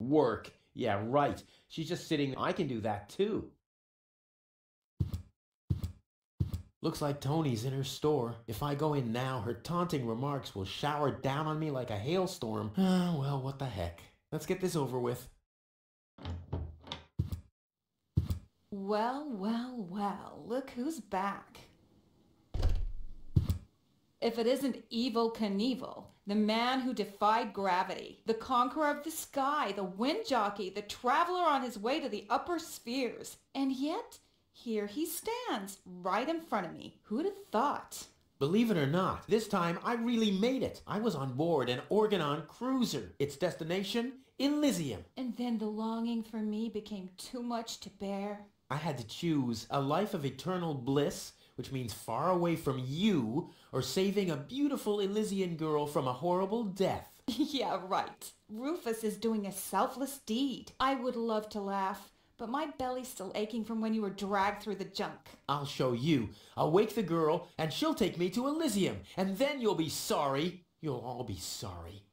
Work. Yeah, right. She's just sitting. I can do that too. Looks like Tony's in her store. If I go in now, her taunting remarks will shower down on me like a hailstorm. Well, what the heck. Let's get this over with. Well, well, well, look who's back. If it isn't Evil Knievel, the man who defied gravity, the conqueror of the sky, the wind jockey, the traveler on his way to the upper spheres. And yet, here he stands, right in front of me. Who'd have thought? Believe it or not, this time I really made it. I was on board an Organon cruiser. Its destination, Elysium. And then the longing for me became too much to bear. I had to choose a life of eternal bliss which means far away from you or saving a beautiful Elysian girl from a horrible death. Yeah, right. Rufus is doing a selfless deed. I would love to laugh, but my belly's still aching from when you were dragged through the junk. I'll show you. I'll wake the girl, and she'll take me to Elysium, and then you'll be sorry. You'll all be sorry.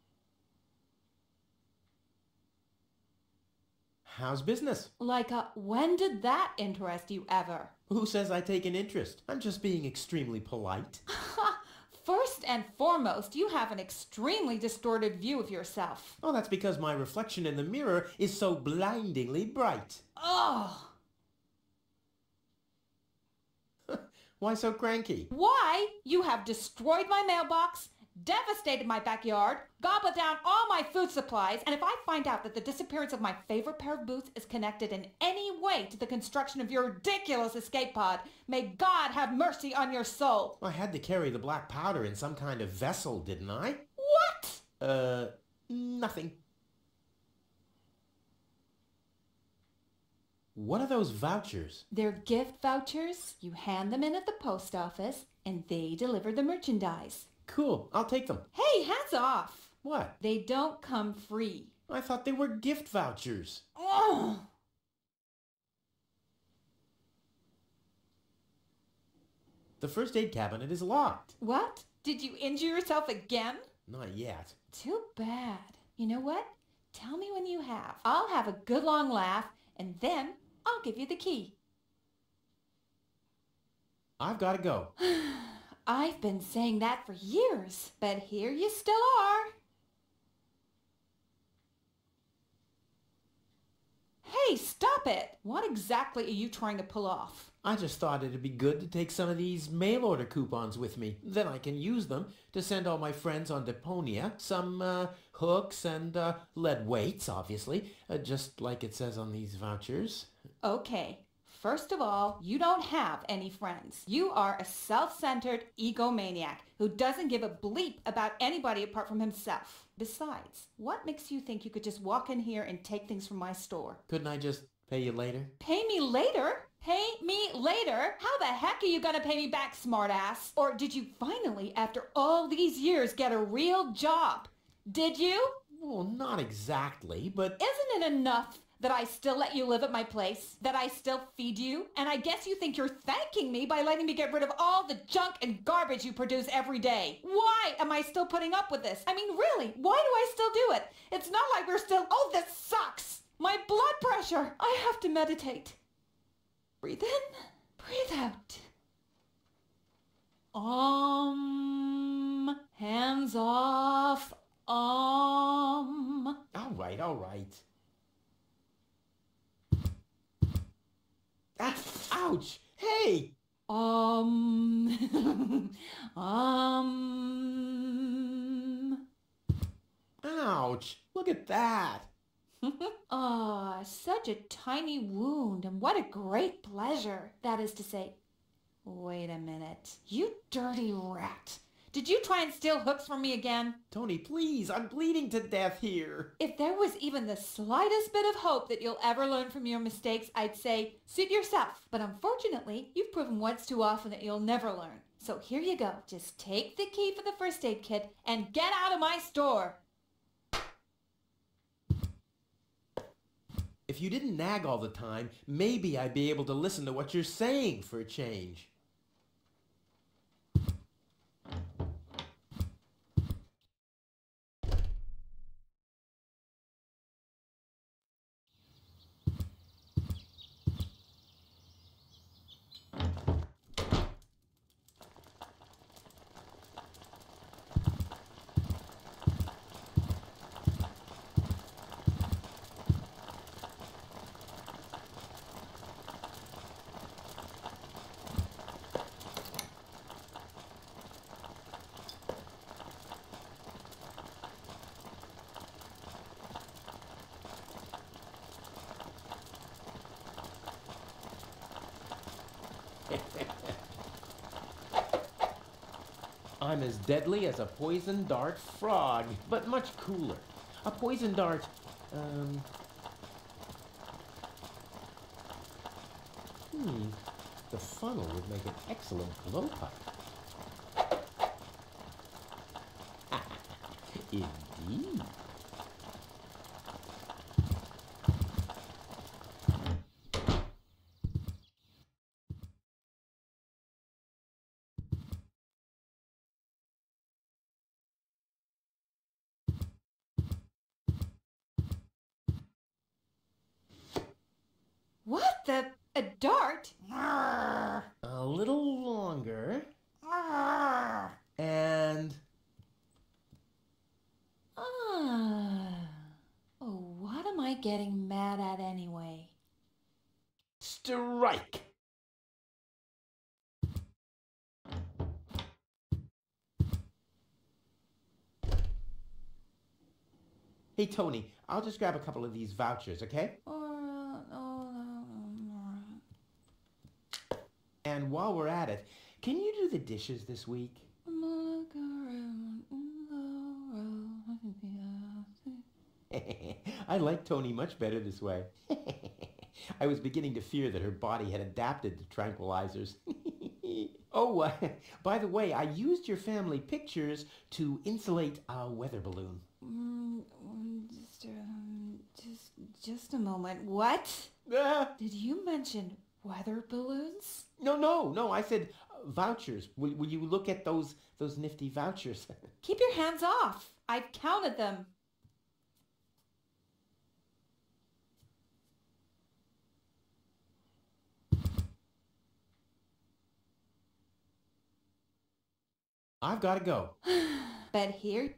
How's business? When did that interest you ever? Who says I take an interest? I'm just being extremely polite. First and foremost, you have an extremely distorted view of yourself. Oh, that's because my reflection in the mirror is so blindingly bright. Oh! Why so cranky? Why? You have destroyed my mailbox, devastated my backyard, gobbled down all my food supplies, and if I find out that the disappearance of my favorite pair of boots is connected in any way to the construction of your ridiculous escape pod, may God have mercy on your soul. I had to carry the black powder in some kind of vessel, didn't I? What? Nothing. What are those vouchers? They're gift vouchers. You hand them in at the post office, and they deliver the merchandise. Cool, I'll take them. Hey, hands off! What? They don't come free. I thought they were gift vouchers. Oh! The first aid cabinet is locked. What? Did you injure yourself again? Not yet. Too bad. You know what? Tell me when you have. I'll have a good long laugh, and then I'll give you the key. I've got to go. I've been saying that for years, but here you still are. Hey, stop it! What exactly are you trying to pull off? I just thought it'd be good to take some of these mail order coupons with me. Then I can use them to send all my friends on Deponia some hooks and lead weights, obviously, just like it says on these vouchers. Okay. First of all, you don't have any friends. You are a self-centered egomaniac who doesn't give a bleep about anybody apart from himself. Besides, what makes you think you could just walk in here and take things from my store? Couldn't I just pay you later? Pay me later? Pay me later? How the heck are you gonna pay me back, smartass? Or did you finally, after all these years, get a real job? Did you? Well, not exactly, but... Isn't it enough that I still let you live at my place? That I still feed you? And I guess you think you're thanking me by letting me get rid of all the junk and garbage you produce every day. Why am I still putting up with this? I mean, really, why do I still do it? It's not like we're still... Oh, this sucks! My blood pressure! I have to meditate. Breathe in, breathe out. Hands off. All right, all right. Ah, ouch! Hey! Ouch! Look at that! Ah, such a tiny wound, and what a great pleasure. That is to say, wait a minute. You dirty rat. Did you try and steal hooks from me again? Tony, please, I'm bleeding to death here. If there was even the slightest bit of hope that you'll ever learn from your mistakes, I'd say, suit yourself. But unfortunately, you've proven once too often that you'll never learn. So here you go. Just take the key for the first aid kit and get out of my store. If you didn't nag all the time, maybe I'd be able to listen to what you're saying for a change. I'm as deadly as a poison dart frog, but much cooler. A poison dart, The funnel would make an excellent blowpipe. Indeed. What the? A dart? A little longer. And... Oh, what am I getting mad at anyway? strike! Hey, Tony, I'll just grab a couple of these vouchers, okay? And while we're at it, can you do the dishes this week? I like Tony much better this way. I was beginning to fear that her body had adapted to tranquilizers. Oh, by the way, I used your family pictures to insulate a weather balloon. Just a moment. What? Did you mention weather balloons? No, I said vouchers. Will you look at those nifty vouchers? Keep your hands off. I've counted them. I've got to go. But here...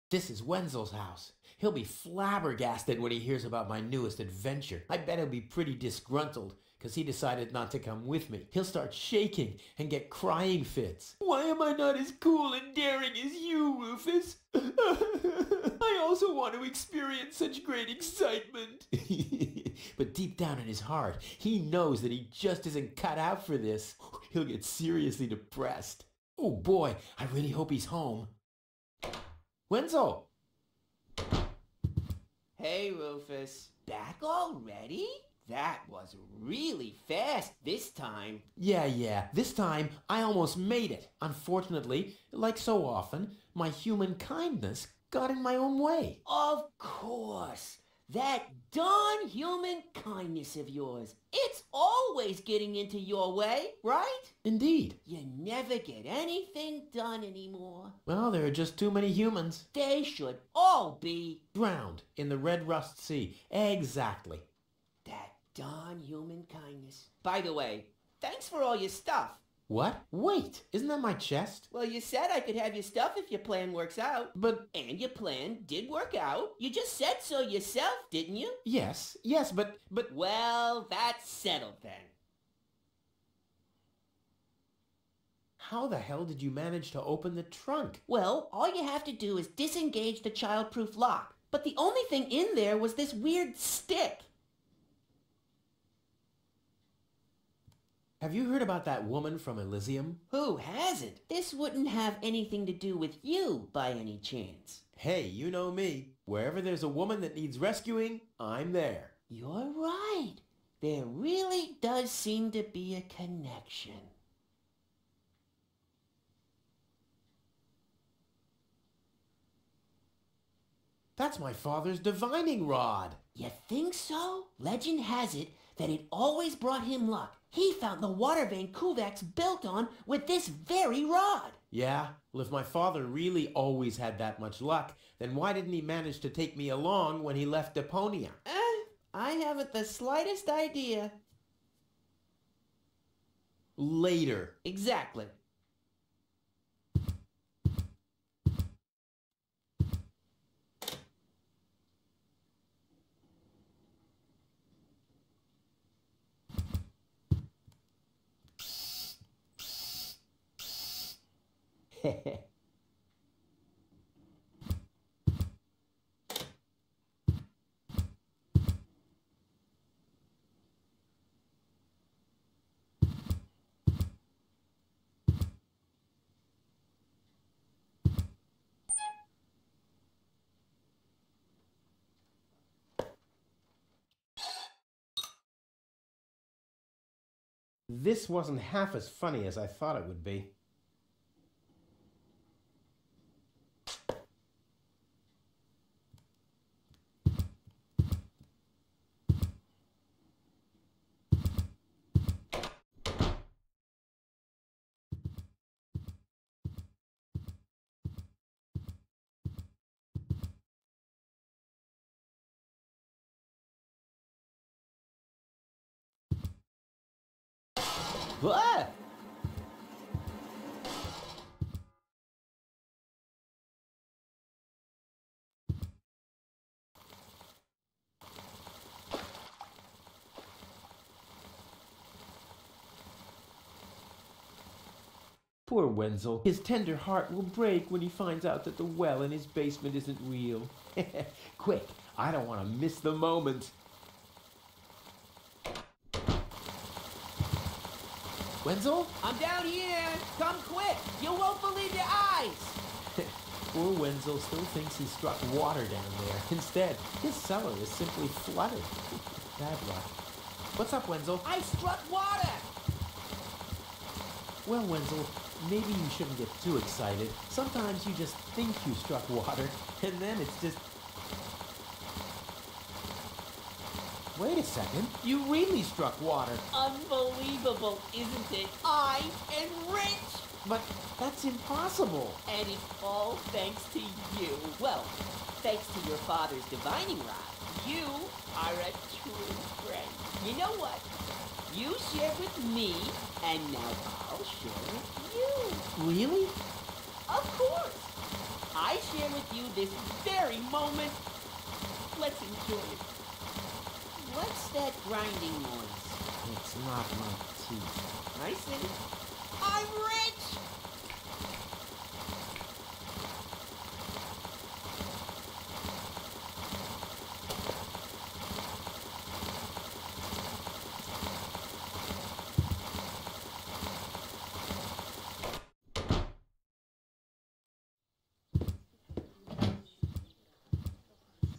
This is Wenzel's house. He'll be flabbergasted when he hears about my newest adventure. I bet he'll be pretty disgruntled because he decided not to come with me. He'll start shaking and get crying fits. Why am I not as cool and daring as you, Rufus? I also want to experience such great excitement. But deep down in his heart, he knows that he just isn't cut out for this. He'll get seriously depressed. Oh boy, I really hope he's home. Wenzel! Hey, Rufus. Back already? That was really fast this time. Yeah. This time, I almost made it. Unfortunately, like so often, my human kindness got in my own way. Of course. That darn human kindness of yours. It's always getting into your way, right? Indeed. You never get anything done anymore. Well, there are just too many humans. They should all be drowned in the Red Rust Sea. Exactly. that darn human kindness. By the way, thanks for all your stuff. What? Wait, isn't that my chest? Well, you said I could have your stuff if your plan works out. But... And your plan did work out. You just said so yourself, didn't you? Yes, but... Well, that's settled then. How the hell did you manage to open the trunk? Well, all you have to do is disengage the childproof lock. But the only thing in there was this weird stick. Have you heard about that woman from Elysium? Who hasn't? This wouldn't have anything to do with you by any chance. Hey, you know me. Wherever there's a woman that needs rescuing, I'm there. You're right. There really does seem to be a connection. That's my father's divining rod. You think so? Legend has it that it always brought him luck. He found the water vein Kuvak's built on with this very rod. Yeah? Well, if my father really always had that much luck, then why didn't he manage to take me along when he left Deponia? I haven't the slightest idea. Later. Exactly. This wasn't half as funny as I thought it would be. What? Poor Wenzel. His tender heart will break when he finds out that the well in his basement isn't real. Quick, I don't want to miss the moment. Wenzel? I'm down here! Come quick! You won't believe your eyes! Poor Wenzel still thinks he struck water down there. Instead, his cellar is simply flooded. Bad luck. What's up, Wenzel? I struck water! Well, Wenzel, maybe you shouldn't get too excited. Sometimes you just think you struck water, and then it's just... Wait a second. You really struck water. Unbelievable, isn't it? I am rich! But that's impossible. And it's all thanks to you. Well, thanks to your father's divining rod. You are a true friend. You know what? You shared with me, and now I'll share with you. Really? Of course. I share with you this very moment. Let's enjoy it. What's that grinding noise? It's not my teeth. I see. I'm rich!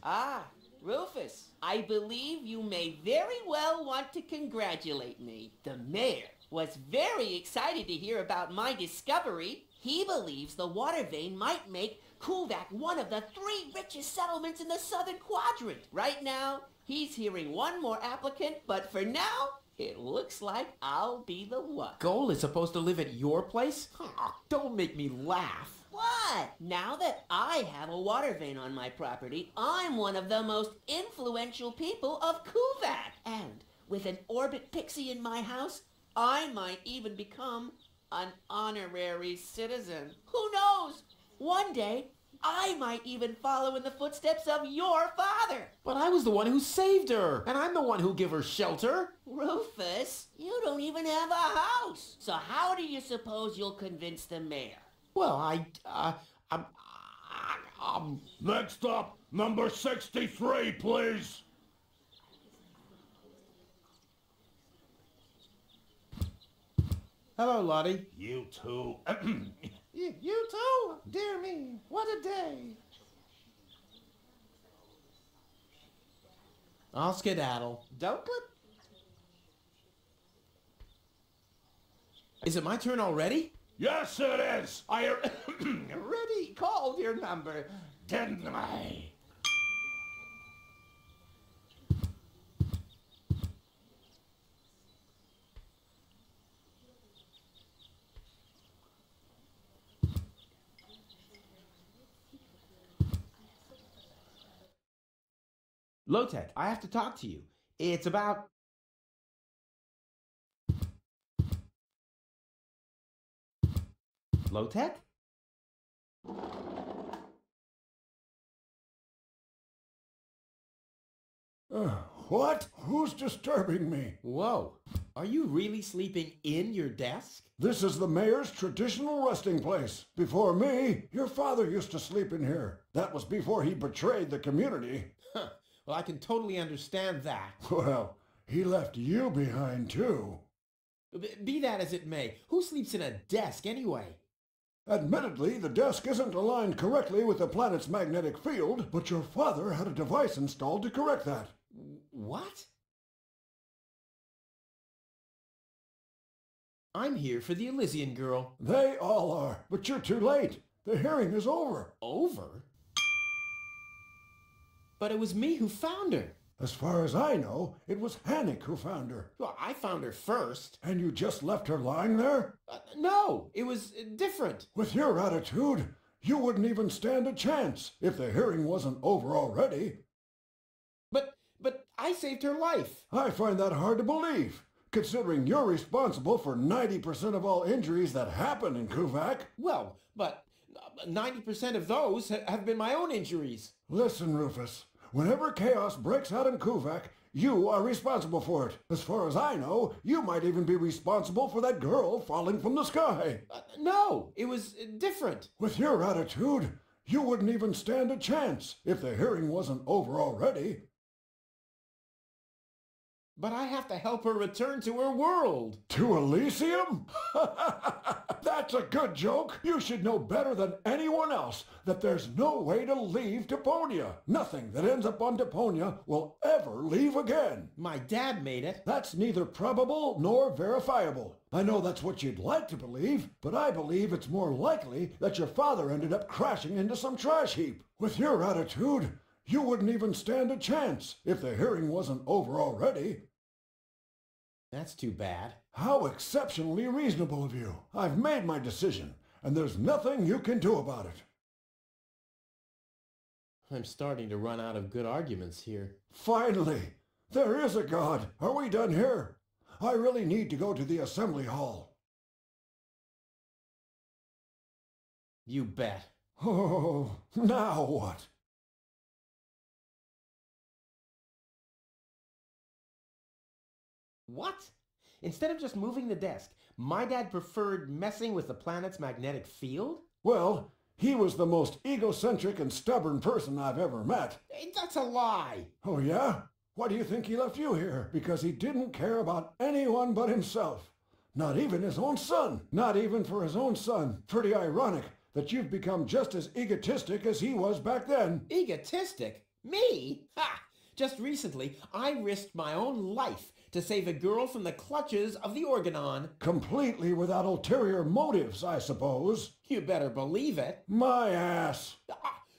Ah, Rufus, I believe you may very well want to congratulate me. The mayor was very excited to hear about my discovery. He believes the water vein might make Kuvak one of the 3 richest settlements in the southern quadrant. Right now, he's hearing one more applicant, but for now, it looks like I'll be the one. Goal is supposed to live at your place? Don't make me laugh. What? Now that I have a water vein on my property, I'm one of the most influential people of Kuvak. And with an orbit pixie in my house, I might even become an honorary citizen. Who knows? One day, I might even follow in the footsteps of your father. But I was the one who saved her, and I'm the one who gave her shelter. Rufus, you don't even have a house. So how do you suppose you'll convince the mayor? Well, Next up, number 63, please. Hello, Lottie. You too. You too? Dear me, what a day. I'll skedaddle. Don't let... Is it my turn already? Yes, it is. I Already called your number, didn't I? Low-Tech, I have to talk to you. It's about... Low-Tech? What? Who's disturbing me? Whoa. Are you really sleeping in your desk? This is the mayor's traditional resting place. Before me, your father used to sleep in here. That was before he betrayed the community. Huh. Well, I can totally understand that. Well, he left you behind too. Be that as it may, who sleeps in a desk anyway? Admittedly, the desk isn't aligned correctly with the planet's magnetic field, but your father had a device installed to correct that. What? I'm here for the Elysian girl. They all are, but you're too late. The hearing is over. Over? But it was me who found her. As far as I know, it was Hannick who found her. Well, I found her first. And you just left her lying there? No, it was different. With your attitude, you wouldn't even stand a chance if the hearing wasn't over already. But I saved her life. I find that hard to believe, considering you're responsible for 90% of all injuries that happen in Kuvak. Well, but 90% of those have been my own injuries. Listen, Rufus, whenever chaos breaks out in Kuvak, you are responsible for it. As far as I know, you might even be responsible for that girl falling from the sky. No, it was different. With your attitude, you wouldn't even stand a chance if the hearing wasn't over already. But I have to help her return to her world. To Elysium? That's a good joke. You should know better than anyone else that there's no way to leave Deponia. Nothing that ends up on Deponia will ever leave again. My dad made it. That's neither probable nor verifiable. I know that's what you'd like to believe, but I believe it's more likely that your father ended up crashing into some trash heap. With your attitude, you wouldn't even stand a chance if the hearing wasn't over already. That's too bad. How exceptionally reasonable of you. I've made my decision, and there's nothing you can do about it. I'm starting to run out of good arguments here. Finally! There is a God! Are we done here? I really need to go to the assembly hall. You bet. Oh, now what? What? Instead of just moving the desk, my dad preferred messing with the planet's magnetic field? Well, he was the most egocentric and stubborn person I've ever met. Hey, that's a lie. Oh yeah? Why do you think he left you here? Because he didn't care about anyone but himself. Not even his own son. Not even for his own son. Pretty ironic that you've become just as egotistic as he was back then. Egotistic? Me? Ha! Just recently, I risked my own life to save a girl from the clutches of the Organon. Completely without ulterior motives, I suppose. You better believe it. My ass.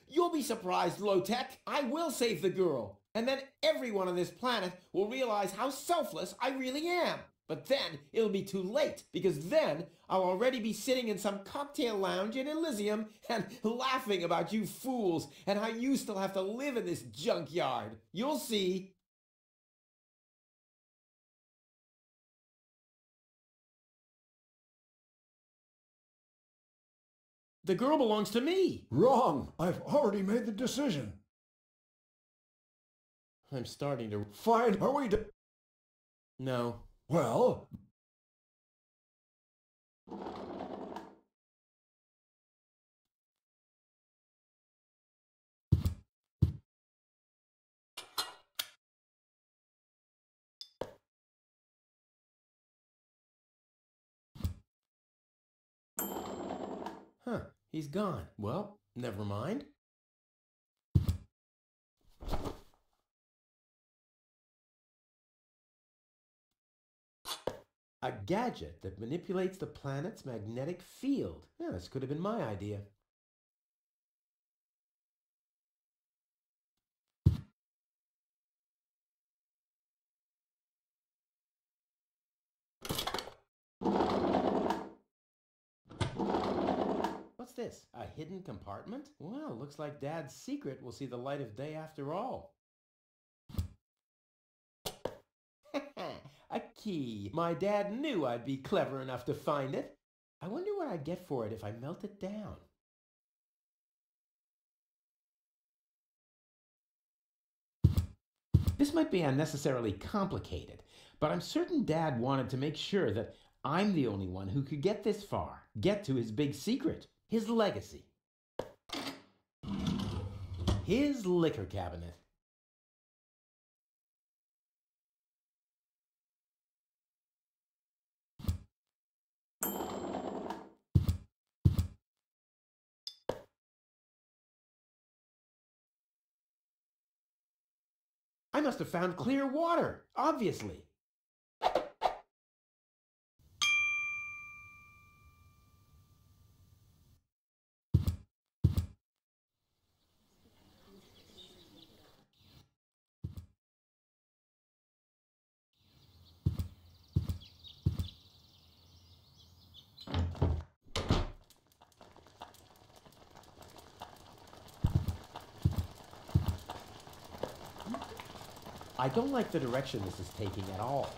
You'll be surprised, Low-Tech. I will save the girl. And then everyone on this planet will realize how selfless I really am. But then it'll be too late, because then I'll already be sitting in some cocktail lounge in Elysium and laughing about you fools and how you still have to live in this junkyard. You'll see. The girl belongs to me. Wrong. I've already made the decision. I'm starting to... Fine. Are we done? No. Well... Huh, he's gone. Well, never mind. A gadget that manipulates the planet's magnetic field. Yeah, this could have been my idea. What's this? A hidden compartment? Well, looks like Dad's secret will see the light of day after all. A key. My dad knew I'd be clever enough to find it. I wonder what I'd get for it if I melt it down. This might be unnecessarily complicated, but I'm certain Dad wanted to make sure that I'm the only one who could get this far, get to his big secret, his legacy. His liquor cabinet. I must have found clear water, obviously. I don't like the direction this is taking at all.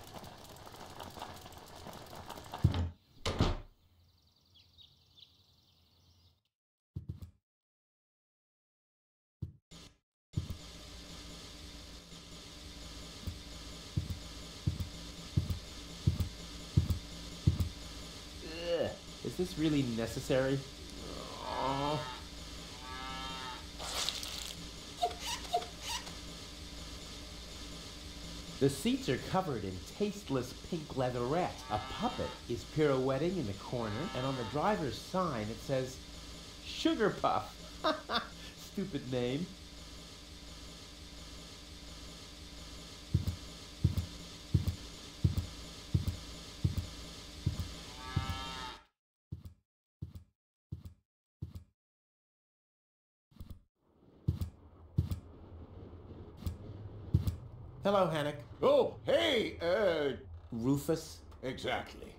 Ugh, is this really necessary? Oh. The seats are covered in tasteless pink leatherette. A puppet is pirouetting in the corner, and on the driver's sign it says, Sugar Puff. Stupid name. Hello, Hannock. Oh, hey, Rufus. exactly.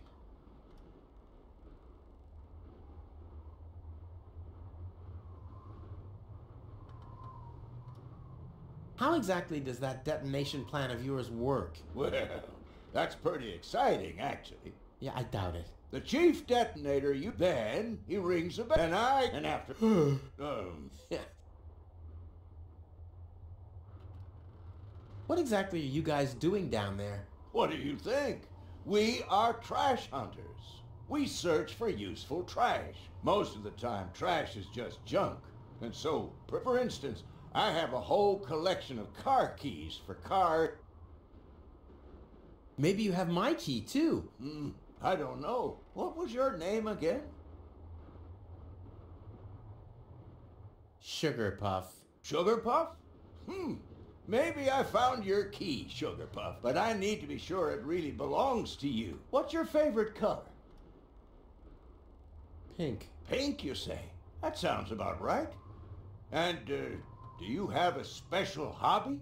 How exactly does that detonation plan of yours work? Well, that's pretty exciting, actually. Yeah, I doubt it. The chief detonator, then he rings a bell, and after, Yeah. What exactly are you guys doing down there? what do you think? We are trash hunters. We search for useful trash. Most of the time, trash is just junk. And so, for instance, I have a whole collection of car keys for car... Maybe you have my key, too. I don't know. What was your name again? Sugar Puff. Sugar Puff? Maybe I found your key, Sugar Puff, but I need to be sure it really belongs to you. What's your favorite color? Pink. Pink, you say? That sounds about right. And, do you have a special hobby?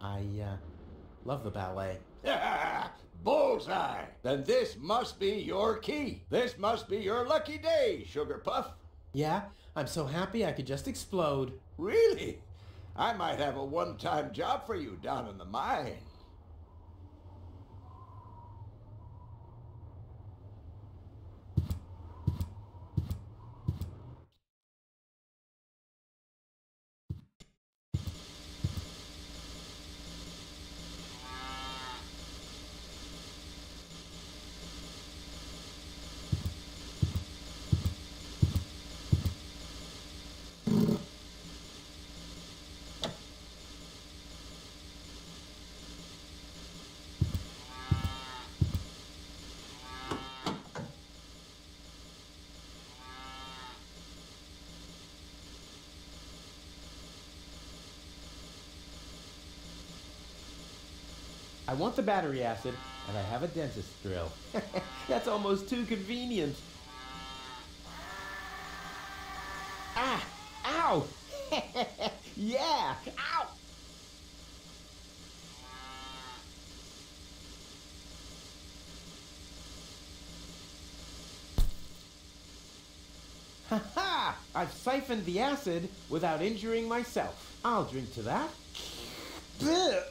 I, love the ballet. Bullseye! Then this must be your key. This must be your lucky day, Sugar Puff. Yeah? I'm so happy I could just explode. Really? I might have a one-time job for you down in the mine. I want the battery acid, and I have a dentist drill. That's almost too convenient. Ah! Ow! Yeah! Ow! Ha-ha! I've siphoned the acid without injuring myself. I'll drink to that. Blech.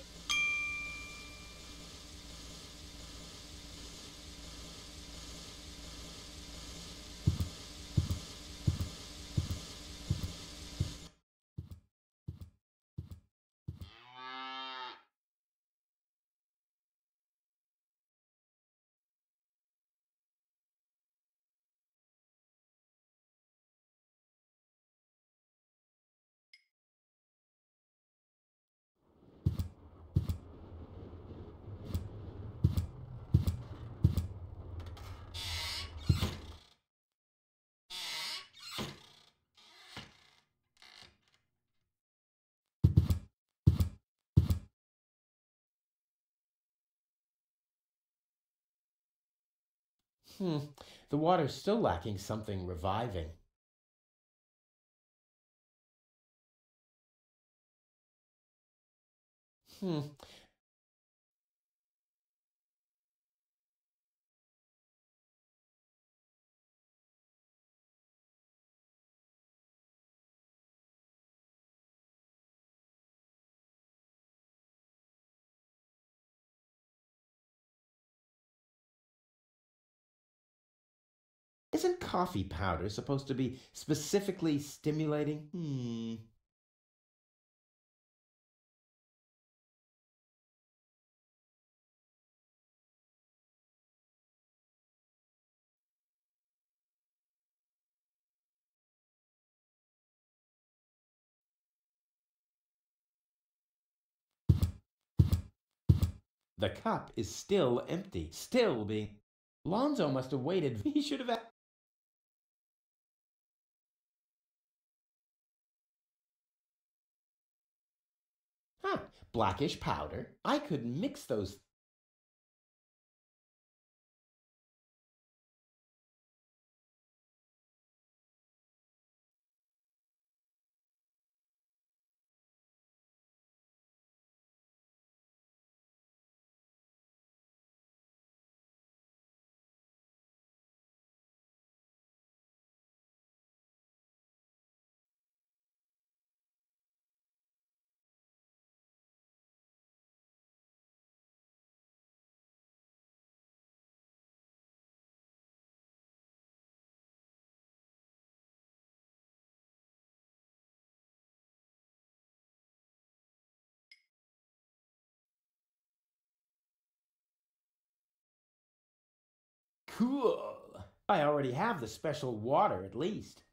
The water's still lacking something reviving. Isn't coffee powder supposed to be specifically stimulating? The cup is still empty, still being... Lonzo must have waited. He should have... Huh, blackish powder. I could mix those... Cool. I already have the special water, at least.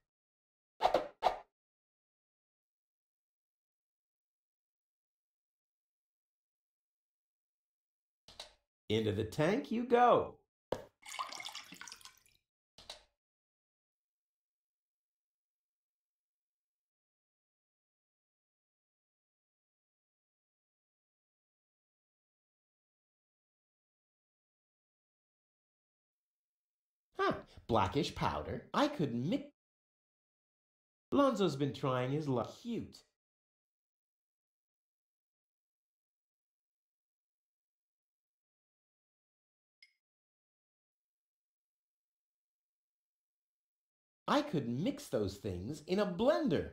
Into the tank you go. Huh, blackish powder. I could mix... Lonzo's been trying his luck. Cute. I could mix those things in a blender.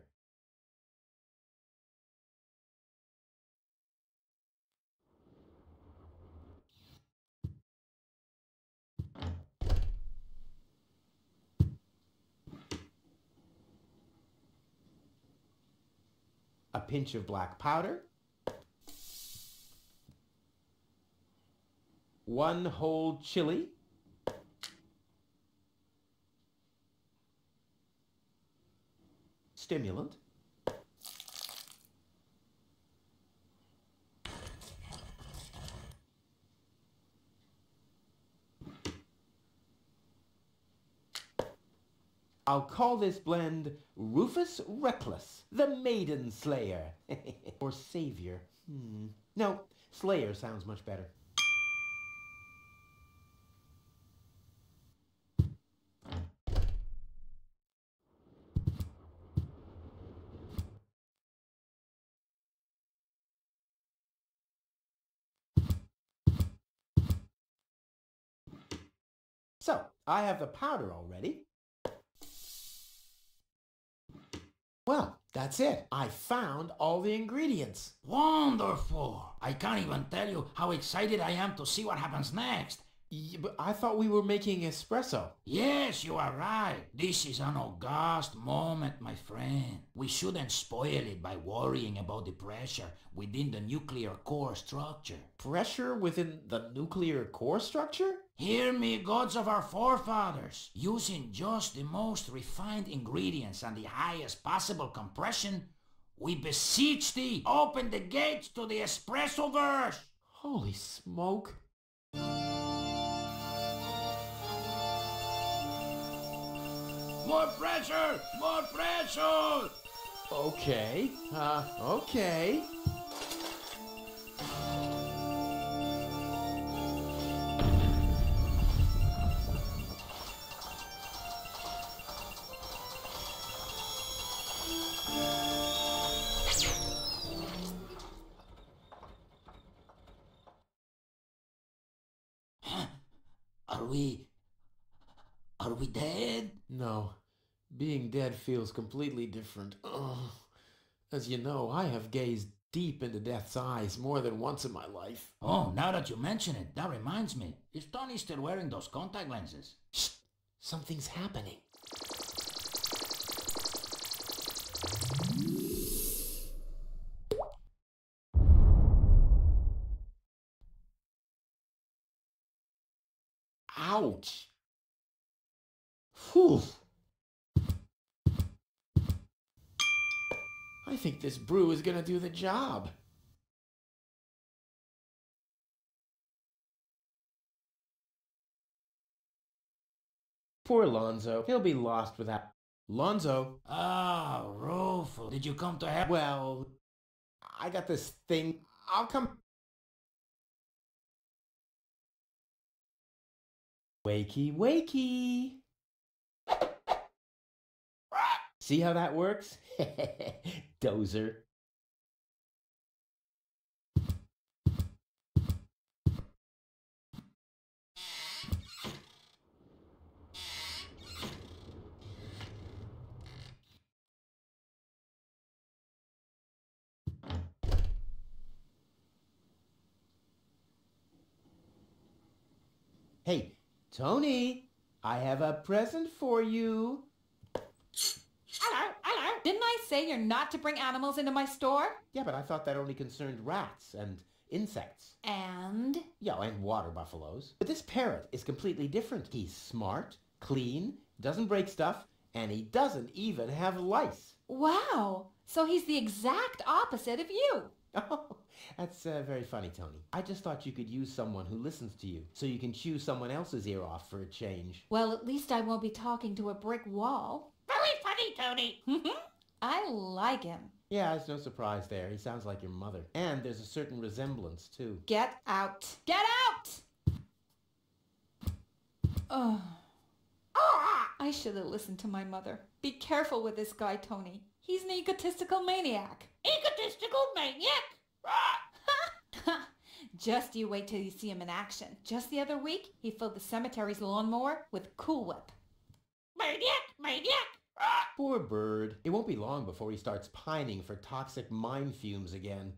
A pinch of black powder. 1 whole chili. Stimulant. I'll call this blend Rufus Reckless, the Maiden Slayer. Or Savior. No, Slayer sounds much better. So, I have the powder already. Well, that's it. I found all the ingredients. Wonderful! I can't even tell you how excited I am to see what happens next. Yeah, but I thought we were making espresso. Yes, you are right. This is an august moment, my friend. We shouldn't spoil it by worrying about the pressure within the nuclear core structure. Pressure within the nuclear core structure? Hear me, gods of our forefathers. Using just the most refined ingredients and the highest possible compression, we beseech thee, open the gates to the espresso-verse. Holy smoke. More pressure! More pressure! Okay. Okay. Are we dead? No. Being dead feels completely different. Ugh. As you know, I have gazed deep into death's eyes more than once in my life. Oh, now that you mention it, that reminds me. Is Tony still wearing those contact lenses? Shh! Something's happening. Ouch! Whew! I think this brew is gonna do the job. Poor Lonzo. He'll be lost without... Lonzo! Ah, Rufus, did you come to help? Well, I got this thing. I'll come... Wakey, wakey! See how that works? Dozer. Hey, Tony, I have a present for you. Hello, hello. Didn't I say you're not to bring animals into my store? Yeah, but I thought that only concerned rats and insects. And? Yeah, and water buffaloes. But this parrot is completely different. He's smart, clean, doesn't break stuff, and he doesn't even have lice. Wow, so he's the exact opposite of you. Oh, that's very funny, Tony. I just thought you could use someone who listens to you, so you can chew someone else's ear off for a change. Well, at least I won't be talking to a brick wall. Very funny, Tony. I like him. Yeah, it's no surprise there. He sounds like your mother. And there's a certain resemblance, too. Get out. Get out! Oh. I should have listened to my mother. Be careful with this guy, Tony. He's an egotistical maniac. Egotistical maniac. Just you wait till you see him in action. Just the other week, he filled the cemetery's lawnmower with Cool Whip. Maniac, maniac. Poor bird. It won't be long before he starts pining for toxic mine fumes again.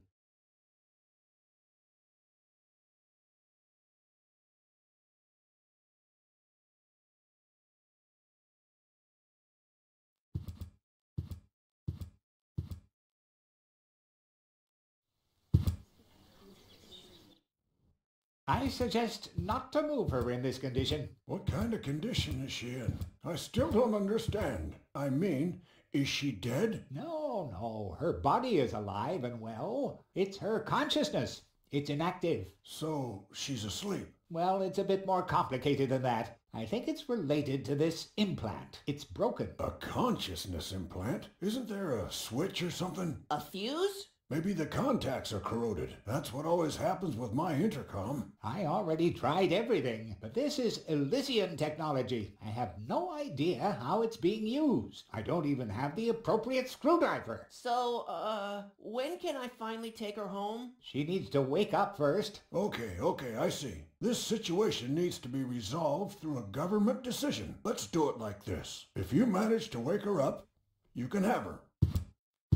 I suggest not to move her in this condition. What kind of condition is she in? I still don't understand. I mean, is she dead? No, her body is alive and well. It's her consciousness. It's inactive. So, she's asleep. Well, it's a bit more complicated than that. I think it's related to this implant. It's broken. A consciousness implant? Isn't there a switch or something? A fuse? Maybe the contacts are corroded. That's what always happens with my intercom. I already tried everything, but this is Elysium technology. I have no idea how it's being used. I don't even have the appropriate screwdriver. So, when can I finally take her home? She needs to wake up first. Okay, I see. This situation needs to be resolved through a government decision. Let's do it like this. If you manage to wake her up, you can have her.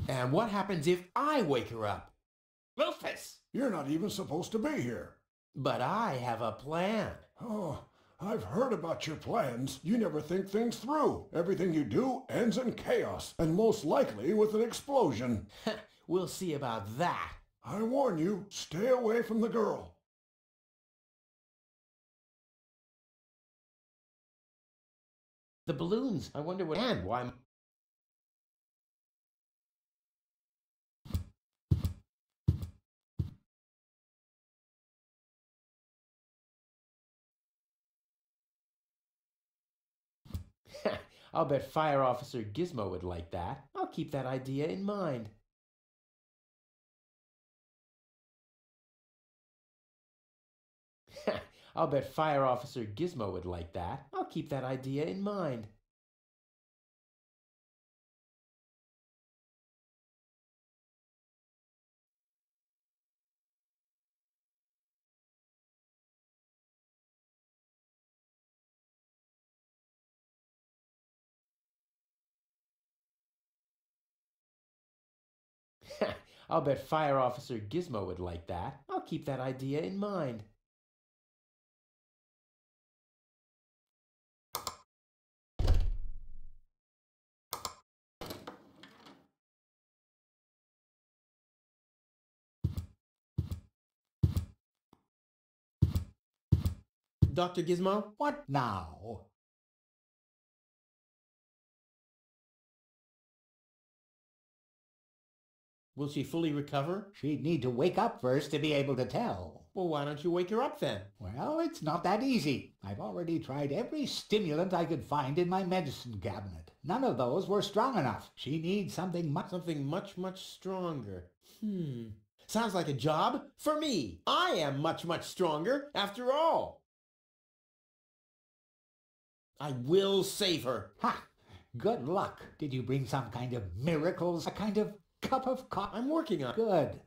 And what happens if I wake her up? Rufus! You're not even supposed to be here. But I have a plan. Oh, I've heard about your plans. You never think things through. Everything you do ends in chaos, and most likely with an explosion. We'll see about that. I warn you, stay away from the girl. The balloons. I wonder what... And why... I'll bet Fire Officer Gizmo would like that. I'll keep that idea in mind. I'll bet Fire Officer Gizmo would like that. I'll keep that idea in mind. I'll bet Fire Officer Gizmo would like that. I'll keep that idea in mind. Dr. Gizmo? What now? Will she fully recover? She'd need to wake up first to be able to tell. Well, why don't you wake her up then? Well, it's not that easy. I've already tried every stimulant I could find in my medicine cabinet. None of those were strong enough. She needs something much, much stronger. Sounds like a job for me. I am much, much stronger after all. I will save her. Ha! Good luck. Did you bring some kind of miracles? A kind of cup of coffee? I'm working on it. Good.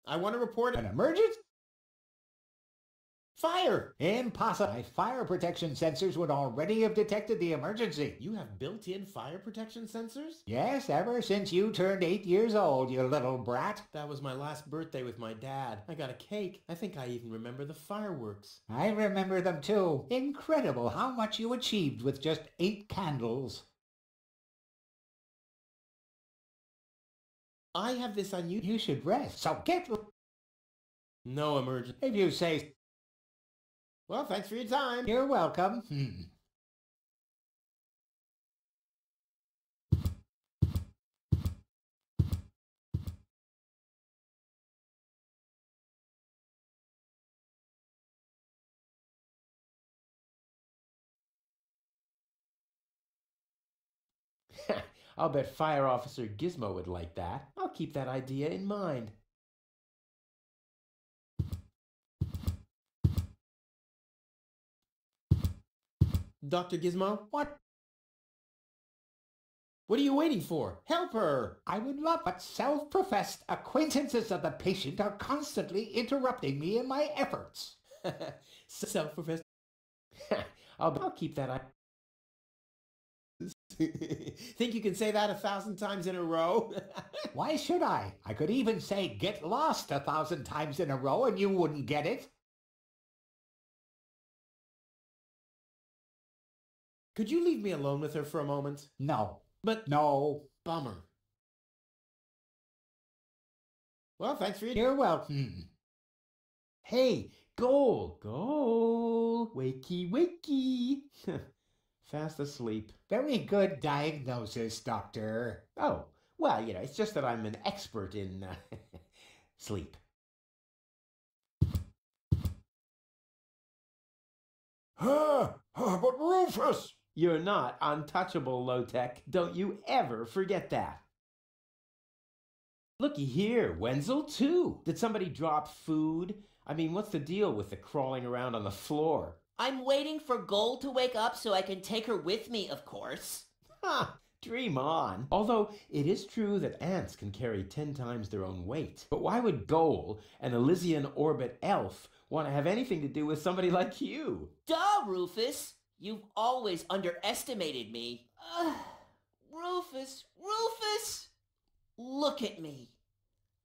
I want to report An emergency? Fire! Impossible. My fire protection sensors would already have detected the emergency. You have built-in fire protection sensors? Yes, ever since you turned 8 years old, you little brat. That was my last birthday with my dad. I got a cake. I think I even remember the fireworks. I remember them too. Incredible how much you achieved with just 8 candles. I have this on you. You should rest, so get... No emergency. If you say... Well, thanks for your time. You're welcome. I'll bet Fire Officer Gizmo would like that. I'll keep that idea in mind. Dr. Gizmo? What? What are you waiting for? Help her! I would love, but self-professed acquaintances of the patient are constantly interrupting me in my efforts. Self-professed... I'll keep that... Think you can say that 1,000 times in a row? Why should I? I could even say get lost 1,000 times in a row and you wouldn't get it. Could you leave me alone with her for a moment? No. But... No. Bummer. Well, thanks for your... You're welcome. Hey, goal! Goal! Wakey, wakey! Fast asleep. Very good diagnosis, Doctor. Oh, well, you know, it's just that I'm an expert in sleep. But Rufus! You're not untouchable, low-tech. Don't you ever forget that. Looky here, Wenzel too. Did somebody drop food? I mean, what's the deal with the crawling around on the floor? I'm waiting for Gold to wake up so I can take her with me, of course. Ha! Dream on. Although, it is true that ants can carry 10 times their own weight. But why would Goal, an Elysian orbit elf, want to have anything to do with somebody like you? Duh, Rufus! You've always underestimated me. Rufus, Rufus! Look at me.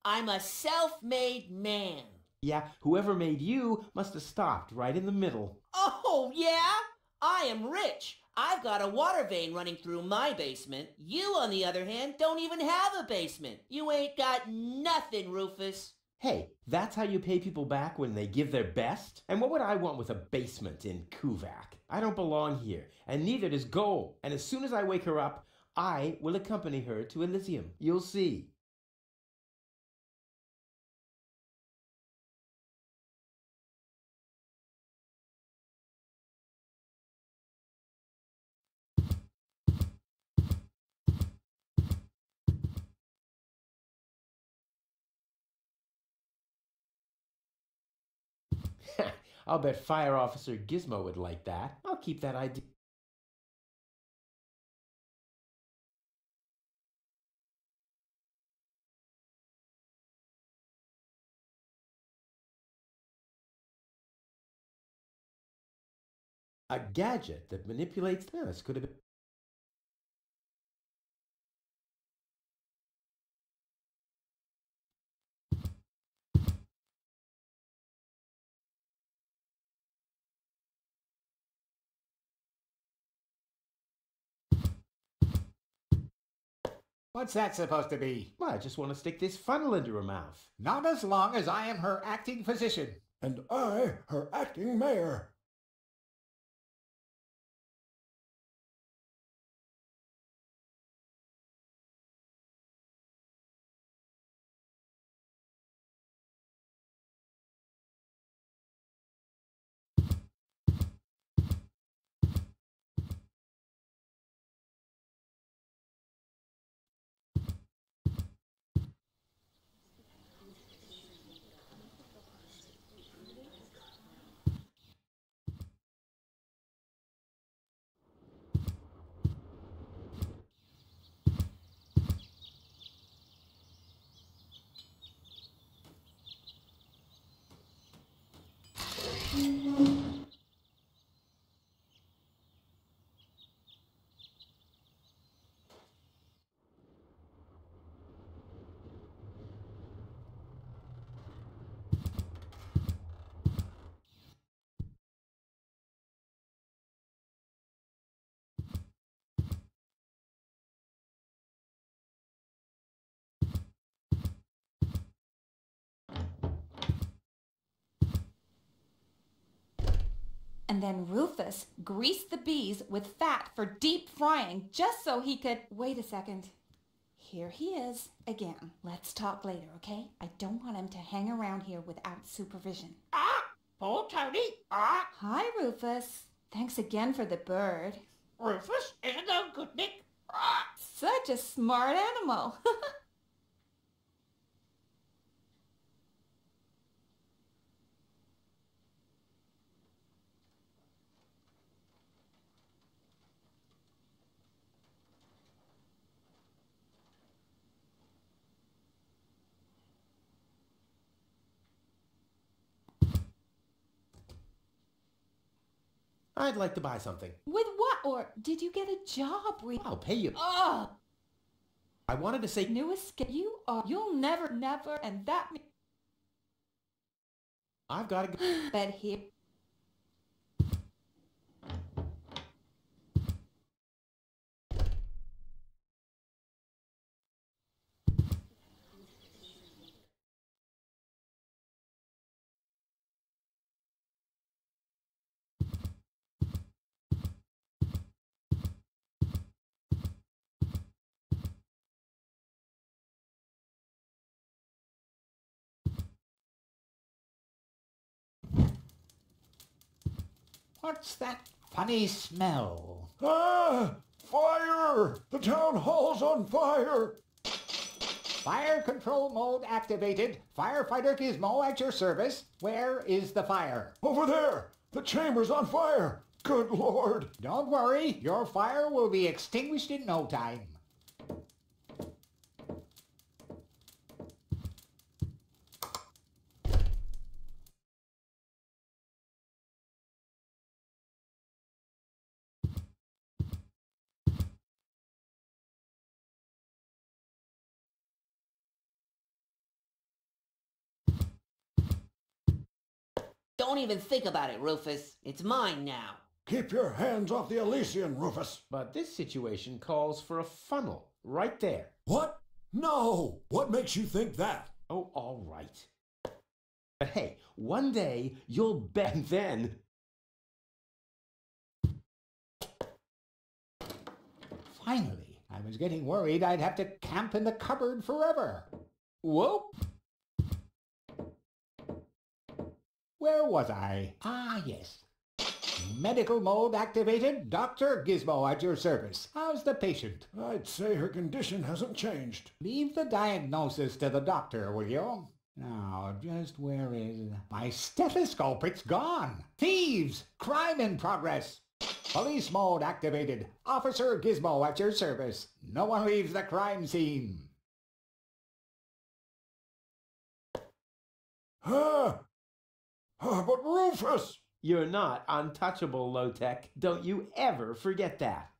I'm a self-made man. Yeah, whoever made you must have stopped right in the middle. Oh, yeah? I am rich. I've got a water vein running through my basement. You, on the other hand, don't even have a basement. You ain't got nothing, Rufus. Hey, that's how you pay people back when they give their best? And what would I want with a basement in Kuvak? I don't belong here, and neither does Goal. And as soon as I wake her up, I will accompany her to Elysium. You'll see. I'll bet Fire Officer Gizmo would like that. I'll keep that idea. A gadget that manipulates... Yeah, this could have been... What's that supposed to be? Well, I just want to stick this funnel into her mouth. Not as long as I am her acting physician. And I, her acting mayor. And then Rufus greased the bees with fat for deep frying just so he could... Wait a second. Here he is again. Let's talk later, okay? I don't want him to hang around here without supervision. Poor Tony. Hi, Rufus. Thanks again for the bird. Rufus is no good, Nick. Such a smart animal. I'd like to buy something. With what? Or did you get a job? I'll pay you. Ugh! I wanted to say... New escape. You'll never, and that... I've got to go... But here... What's that funny smell? Ah! Fire! The town hall's on fire! Fire control mode activated. Firefighter Gizmo at your service. Where is the fire? Over there! The chamber's on fire! Good Lord! Don't worry, your fire will be extinguished in no time. Don't even think about it, Rufus. It's mine now. Keep your hands off the Elysium, Rufus. But this situation calls for a funnel. Right there. What? No! What makes you think that? Oh, all right. But hey, one day you'll bet then... Finally, I was getting worried I'd have to camp in the cupboard forever. Whoa! Where was I? Ah, yes. Medical mode activated. Dr. Gizmo at your service. How's the patient? I'd say her condition hasn't changed. Leave the diagnosis to the doctor, will you? Now, just where is... My stethoscope, it's gone. Thieves! Crime in progress. Police mode activated. Officer Gizmo at your service. No one leaves the crime scene. But Rufus! You're not untouchable, low-tech. Don't you ever forget that.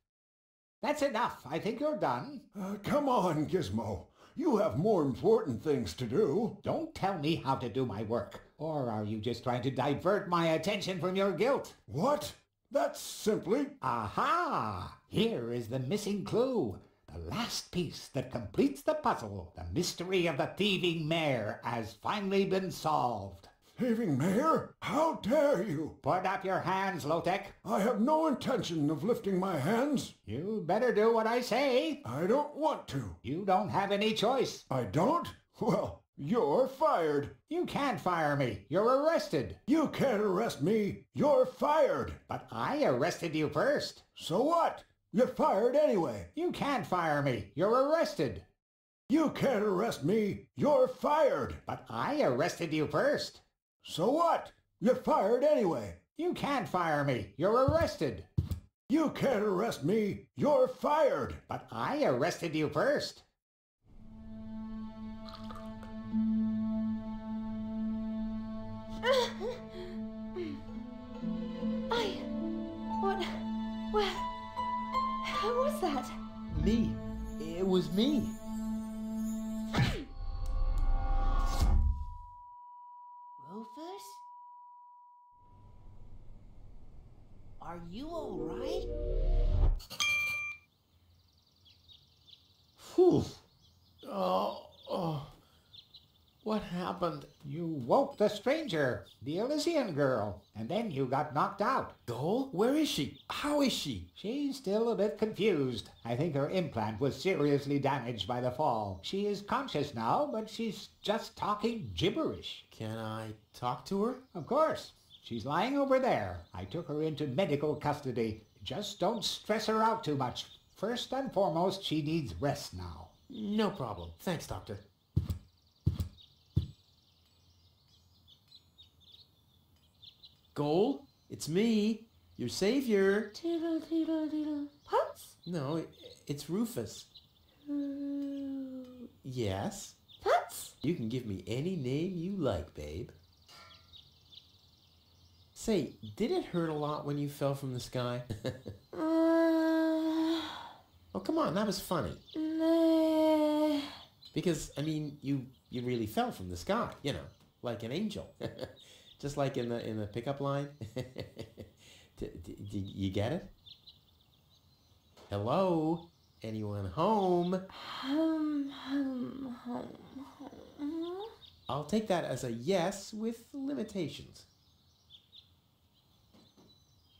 That's enough. I think you're done. Come on, Gizmo. You have more important things to do. Don't tell me how to do my work. Or are you just trying to divert my attention from your guilt? What? That's simply... Aha! Here is the missing clue. The last piece that completes the puzzle. The mystery of the thieving mayor has finally been solved. misbehaving mayor? How dare you? Put up your hands, Lotek. I have no intention of lifting my hands. You better do what I say. I don't want to. You don't have any choice. I don't? Well, you're fired. You can't fire me. You're arrested. You can't arrest me. You're fired. But I arrested you first. So what? You're fired anyway. You can't fire me. You're arrested. You can't arrest me. You're fired. But I arrested you first. So what? You're fired anyway. You can't fire me. You're arrested. You can't arrest me. You're fired. But I arrested you first. Who was that? Me. It was me. Rufus? Are you all right? Whew. What happened? You woke the stranger, the Elysian girl, and then you got knocked out. Goal? Where is she? How is she? She's still a bit confused. I think her implant was seriously damaged by the fall. She is conscious now, but she's just talking gibberish. Can I talk to her? Of course. She's lying over there. I took her into medical custody. Just don't stress her out too much. First and foremost, she needs rest now. No problem. Thanks, Doctor. Goal? It's me, your savior. Putz? No, it's Rufus. Yes? Putz? You can give me any name you like, babe. Say, did it hurt a lot when you fell from the sky? Oh, come on, that was funny. Because, I mean, you really fell from the sky, you know, like an angel. Just like in the pickup line. You get it? Hello? Anyone home? Home. I'll take that as a yes with limitations.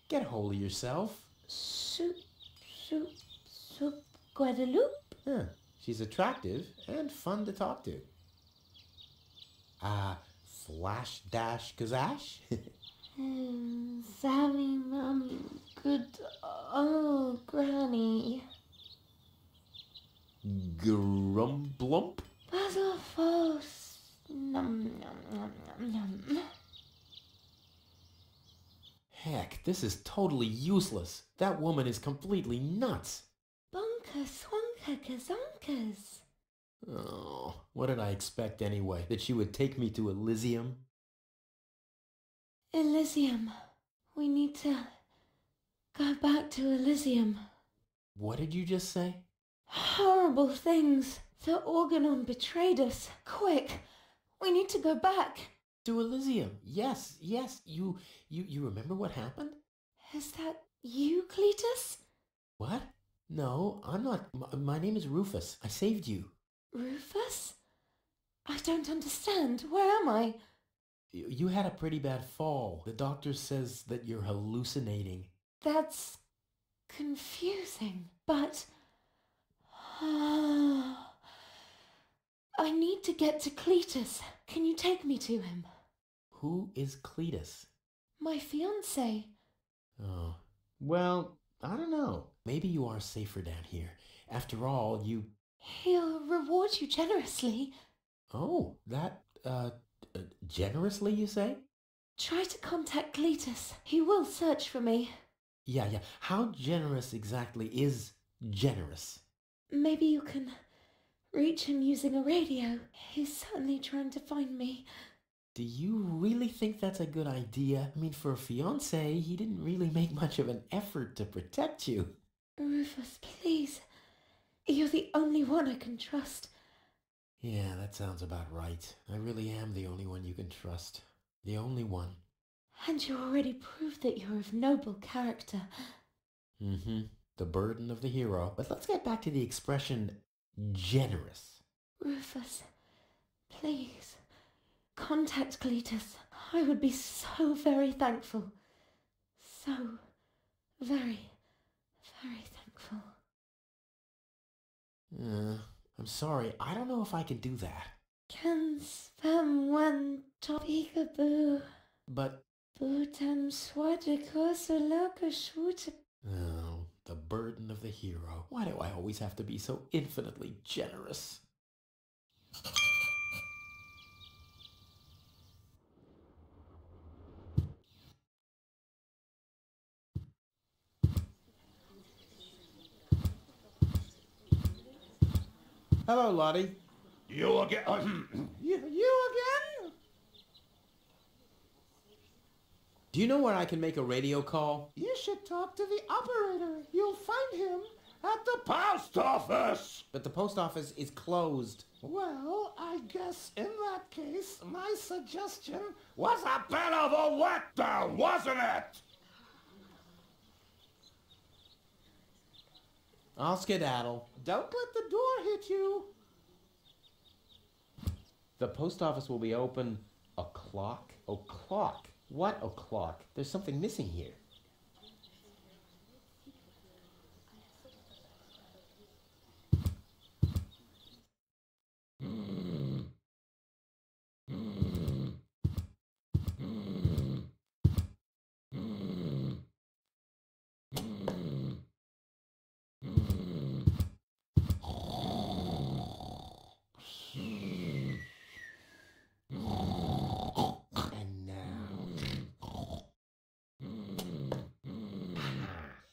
Get a hold of yourself. Soup, Guadeloupe? Huh. She's attractive and fun to talk to. Flash dash kazash? Sammy, Mummy, good old Granny. Grumblump? Basil False. Num, num, num, num. Heck, this is totally useless. That woman is completely nuts. Bunker, swunker, gazonkers. Oh, what did I expect anyway? That she would take me to Elysium? Elysium. We need to go back to Elysium. What did you just say? Horrible things. The Organon betrayed us. Quick, we need to go back. To Elysium. Yes. You remember what happened? Is that you, Cletus? What? No, I'm not. My name is Rufus. I saved you. Rufus? I don't understand. Where am I? You had a pretty bad fall. The doctor says that you're hallucinating. That's confusing, but... I need to get to Cletus. Can you take me to him? Who is Cletus? My fiance. Oh, well, I don't know. Maybe you are safer down here. After all, you... He'll reward you generously. Oh, that, generously, you say? Try to contact Cletus. He will search for me. Yeah. How generous exactly is generous? Maybe you can reach him using a radio. He's certainly trying to find me. Do you really think that's a good idea? I mean, for a fiance, he didn't really make much of an effort to protect you. Rufus, please. You're the only one I can trust. Yeah, that sounds about right. I really am the only one you can trust. The only one. And you already proved that you're of noble character. Mm-hmm. The burden of the hero. But let's get back to the expression generous. Rufus, please. Contact Cletus. I would be so very thankful. So very, very thankful. I'm sorry. I don't know if I can do that. Can spam one topic-a-boo. But... Bootem swadicosa loca shoota. Oh, the burden of the hero. Why do I always have to be so infinitely generous? Hello, Lottie. You again? You again? Do you know where I can make a radio call? You should talk to the operator. You'll find him at the Post office! But the post office is closed. Well, I guess in that case, my suggestion Was a bit of a letdown, wasn't it? I'll skedaddle. don't let the door hit you. The post office will be open o'clock? O'clock? What o'clock? There's something missing here. And now...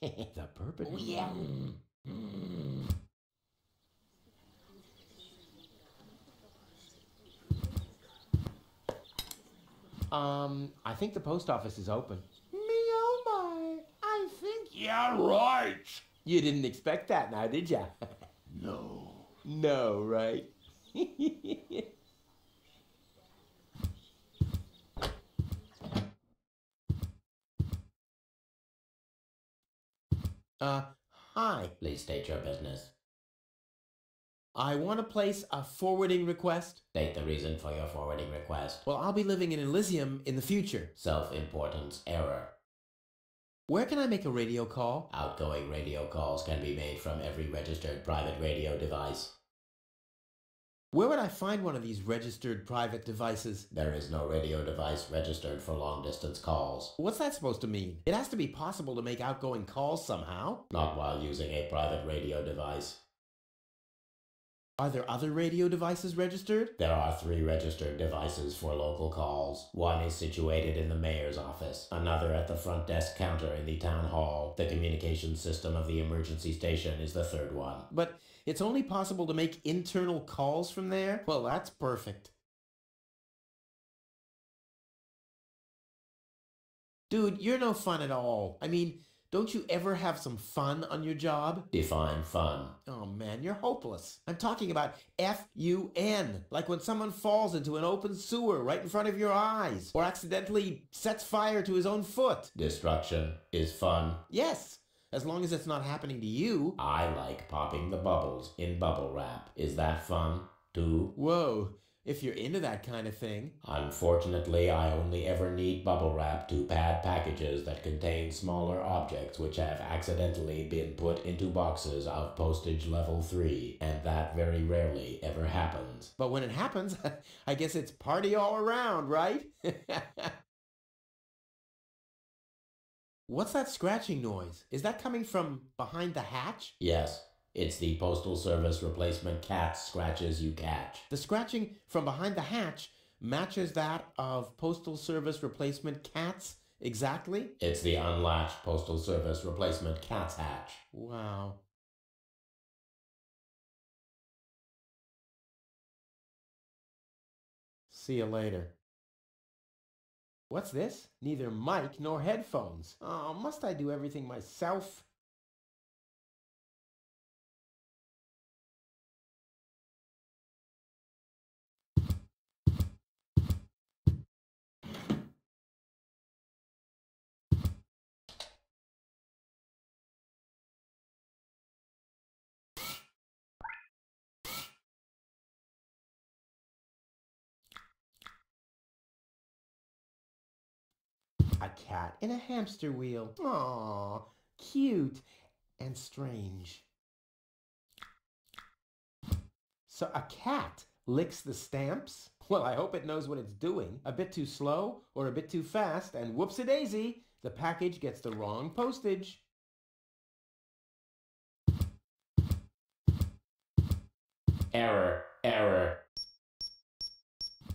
the bourbon. Oh, yeah. I think the post office is open. Me oh my, I think... Yeah, right. You didn't expect that now, did ya? No. No, right? Hi. Please state your business. I want to place a forwarding request. State the reason for your forwarding request. Well, I'll be living in Elysium in the future. Self-importance error. Where can I make a radio call? Outgoing radio calls can be made from every registered private radio device. Where would I find one of these registered private devices? There is no radio device registered for long-distance calls. What's that supposed to mean? It has to be possible to make outgoing calls somehow. Not while using a private radio device. Are there other radio devices registered? There are 3 registered devices for local calls. One is situated in the mayor's office, another at the front desk counter in the town hall. The communications system of the emergency station is the 3rd one. But it's only possible to make internal calls from there? Well, that's perfect. Dude, you're no fun at all. I mean, don't you ever have some fun on your job? Define fun. Oh man, you're hopeless. I'm talking about F-U-N. Like when someone falls into an open sewer right in front of your eyes, or accidentally sets fire to his own foot. Destruction is fun. Yes, as long as it's not happening to you. I like popping the bubbles in bubble wrap. Is that fun, too? Whoa, if you're into that kind of thing. Unfortunately, I only ever need bubble wrap to pad packages that contain smaller objects which have accidentally been put into boxes of postage level 3, and that very rarely ever happens. But when it happens, I guess it's party all around, right? What's that scratching noise? Is that coming from behind the hatch? Yes. It's the Postal Service replacement cat scratches you catch. The scratching from behind the hatch matches that of Postal Service replacement cats exactly? It's the unlatched Postal Service replacement cat's hatch. Wow. See you later. What's this? Neither mic nor headphones. Oh, must I do everything myself? A cat in a hamster wheel. Aww, cute and strange. So a cat licks the stamps? Well, I hope it knows what it's doing. A bit too slow or a bit too fast, and whoops-a-daisy, the package gets the wrong postage. Error, error.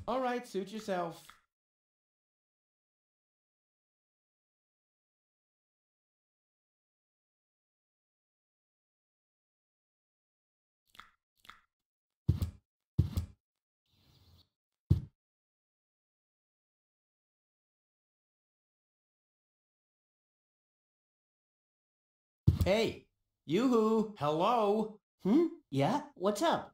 All right, suit yourself. Hey, yoo-hoo, hello. Yeah? What's up?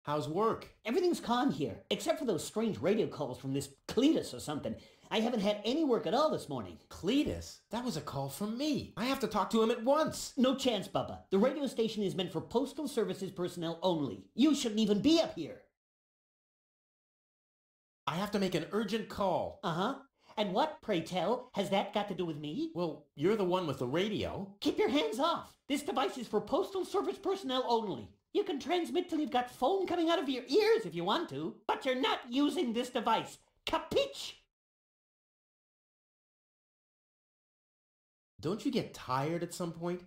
How's work? Everything's calm here, except for those strange radio calls from this Cletus or something. I haven't had any work at all this morning. Cletus? That was a call from me. I have to talk to him at once. No chance, Bubba. The radio station is meant for postal services personnel only. You shouldn't even be up here. I have to make an urgent call. Uh-huh. And what, pray tell, has that got to do with me? Well, you're the one with the radio. Keep your hands off. This device is for postal service personnel only. You can transmit till you've got foam coming out of your ears if you want to, but you're not using this device. Capiche? Don't you get tired at some point?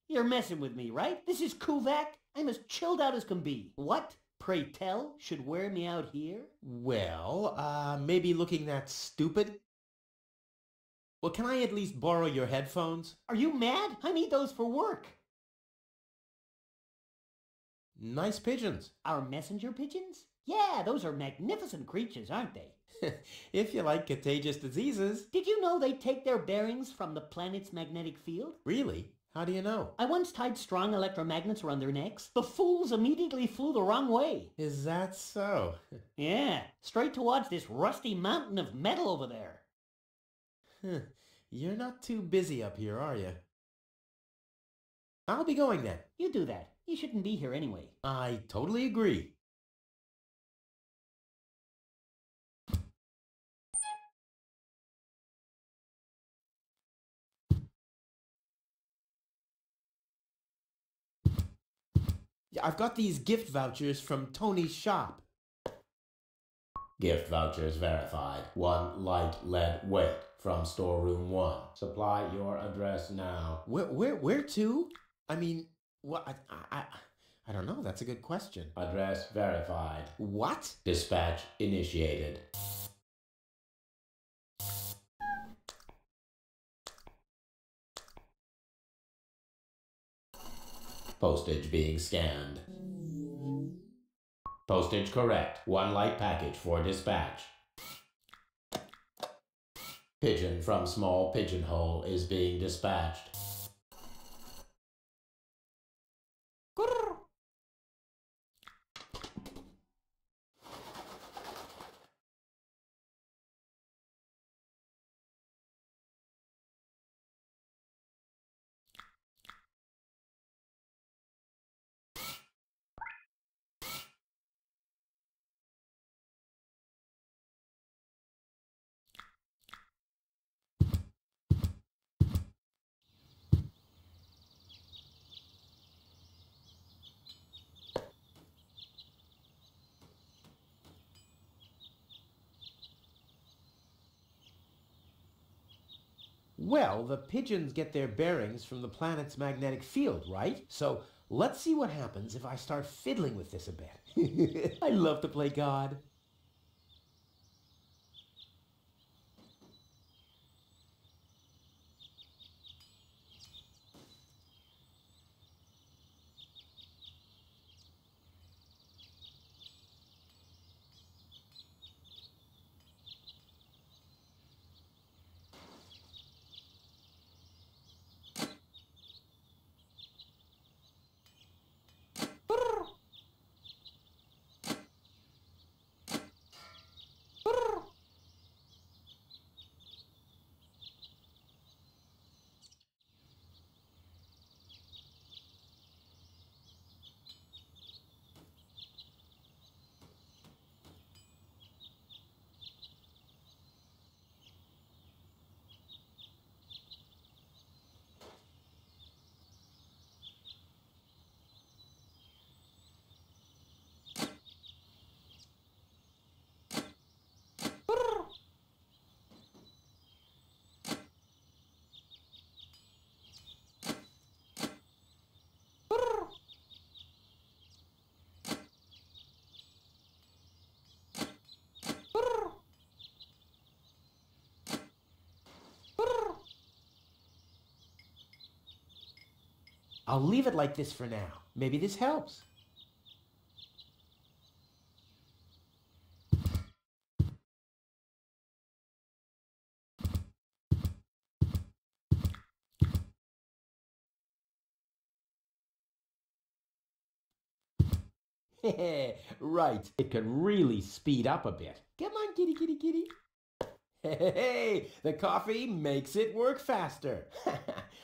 You're messing with me, right? This is Kuvak. I'm as chilled out as can be. What, pray tell, should wear me out here? Well, maybe looking that stupid? Well, can I at least borrow your headphones? Are you mad? I need those for work. Nice pigeons. Our messenger pigeons? Yeah, those are magnificent creatures, aren't they? If you like contagious diseases. Did you know they take their bearings from the planet's magnetic field? Really? How do you know? I once tied strong electromagnets around their necks. The fools immediately flew the wrong way. Is that so? Yeah, straight towards this rusty mountain of metal over there. You're not too busy up here, are you? I'll be going then. You do that. You shouldn't be here anyway. I totally agree. Yeah, I've got these gift vouchers from Tony's shop. Gift vouchers verified. 1 light lead weight from storeroom 1. Supply your address now. Where to? I mean, what? I don't know. That's a good question. Address verified. What? Dispatch initiated. Postage being scanned. Postage correct. 1 light package for dispatch. Pigeon from small pigeonhole is being dispatched. Well, the pigeons get their bearings from the planet's magnetic field, right? So let's see what happens if I start fiddling with this a bit. I love to play God. I'll leave it like this for now. Maybe this helps. Right, it could really speed up a bit. Come on, kitty, kitty, kitty. Hey, the coffee makes it work faster.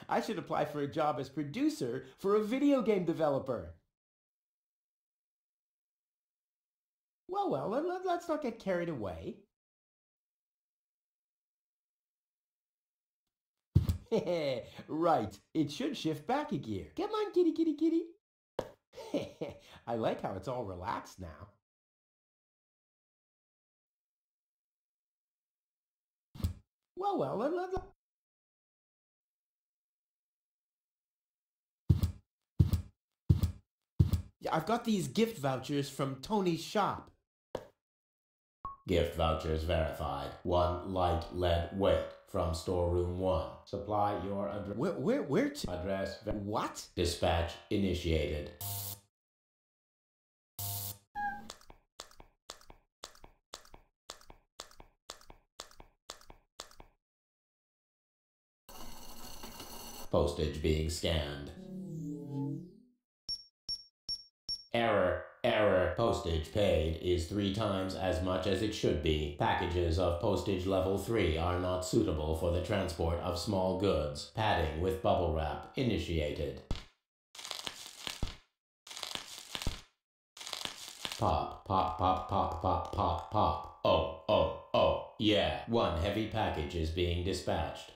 I should apply for a job as producer for a video game developer. Well, let's not get carried away. Right, it should shift back a gear. Come on, kitty, kitty, kitty. I like how it's all relaxed now. Well, yeah, I've got these gift vouchers from Tony's shop. Gift vouchers verified. 1 light lead weight from storeroom 1. Supply your address. Where to? Address. What? Dispatch initiated. Postage being scanned. Error. Postage paid is 3 times as much as it should be. Packages of postage level 3 are not suitable for the transport of small goods. Padding with bubble wrap initiated. Pop, pop, pop, pop, pop, pop, pop. Oh, yeah. 1 heavy package is being dispatched.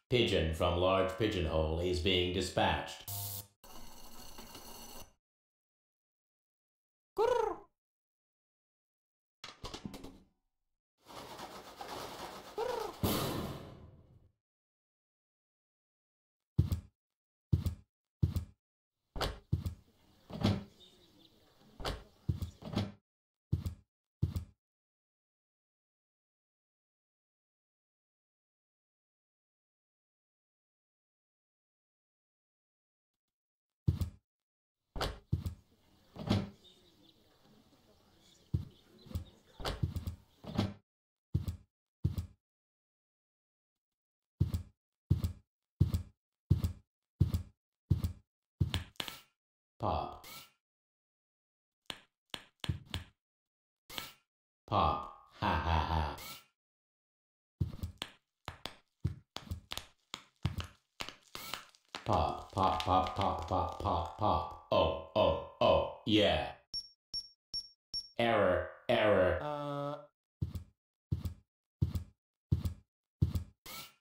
Pigeon from large pigeonhole is being dispatched. Pop. Pop. Ha ha ha. Pop, pop, pop, pop, pop, pop, pop. Oh, yeah. Error.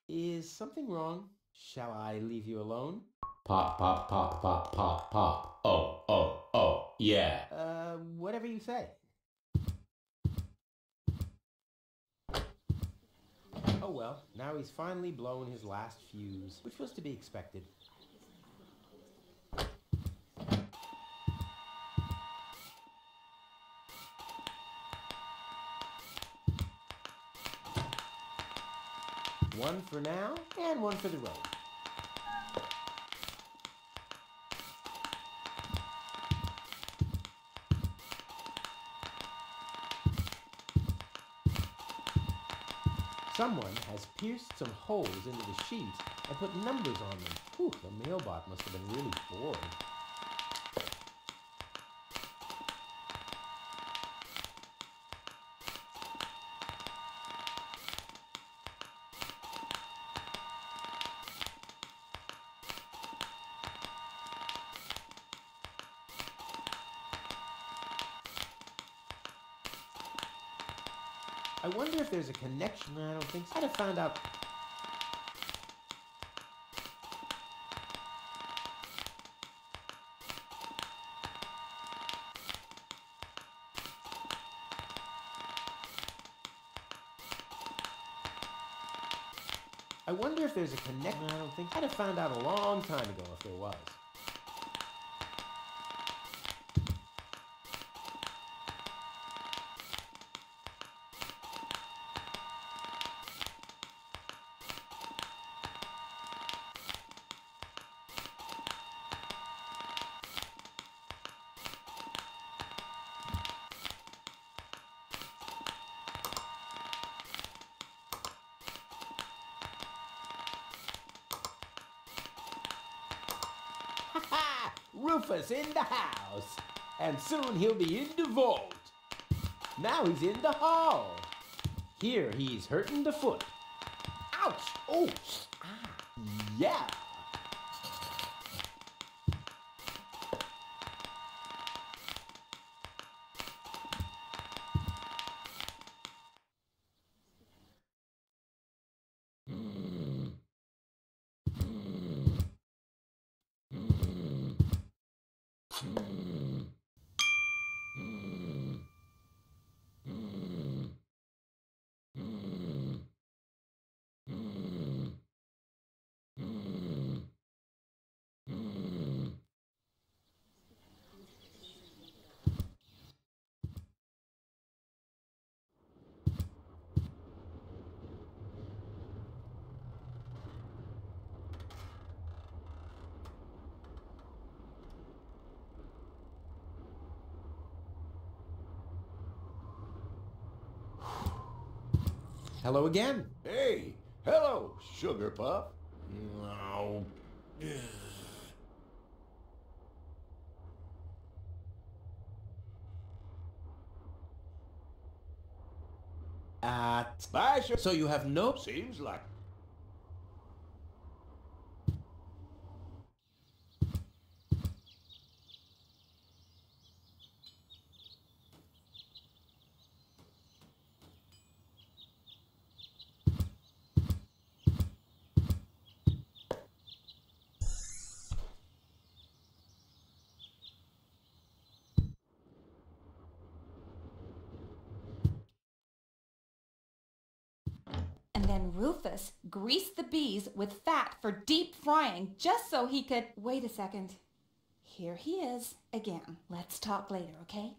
Is something wrong? Shall I leave you alone? Pop, pop, pop, pop, pop, pop. Oh, yeah. Whatever you say. Oh well, now he's finally blown his last fuse, which was to be expected. One for now, and one for the road. Someone has pierced some holes into the sheets and put numbers on them. Whew, the mailbot must have been really bored. I wonder if there's a connection. I don't think so. I'd have found out. I wonder if there's a connection. I don't think so. I'd have found out a long time ago if there was. Rufus in the house. And soon he'll be in the vault. Now he's in the hall. Here he's hurting the foot. Ouch! Oh! Ah! Yeah! Hello again. Hey, hello, Sugar Puff. No. Bye, Sugar. So you have no... Seems like... And then Rufus greased the bees with fat for deep frying just so he could... Wait a second. Here he is again. Let's talk later, okay?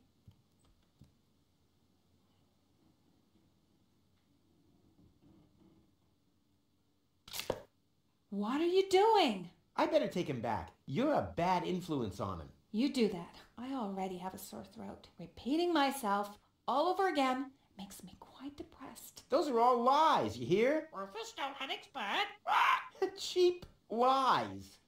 What are you doing? I better take him back. You're a bad influence on him. You do that. I already have a sore throat. Repeating myself all over again makes me quite depressed. Those are all lies, you hear? Rufus, don't panic, bad. Cheap lies.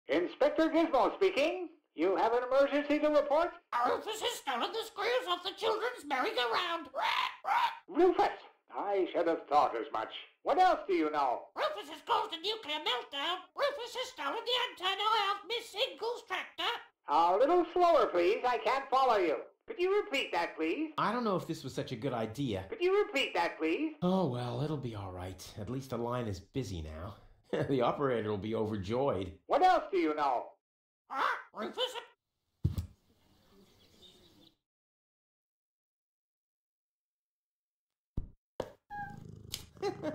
Inspector Gizmo speaking. You have an emergency to report? Rufus has stolen the squares off the children's merry-go-round. Rufus! I should have thought as much. What else do you know? Rufus has caused a nuclear meltdown. Rufus has stolen the antenna off Miss Inkle's tractor. A little slower, please. I can't follow you. Could you repeat that, please? I don't know if this was such a good idea. Could you repeat that, please? Oh, well, it'll be all right. At least the line is busy now. The operator will be overjoyed. What else do you know? Rufus...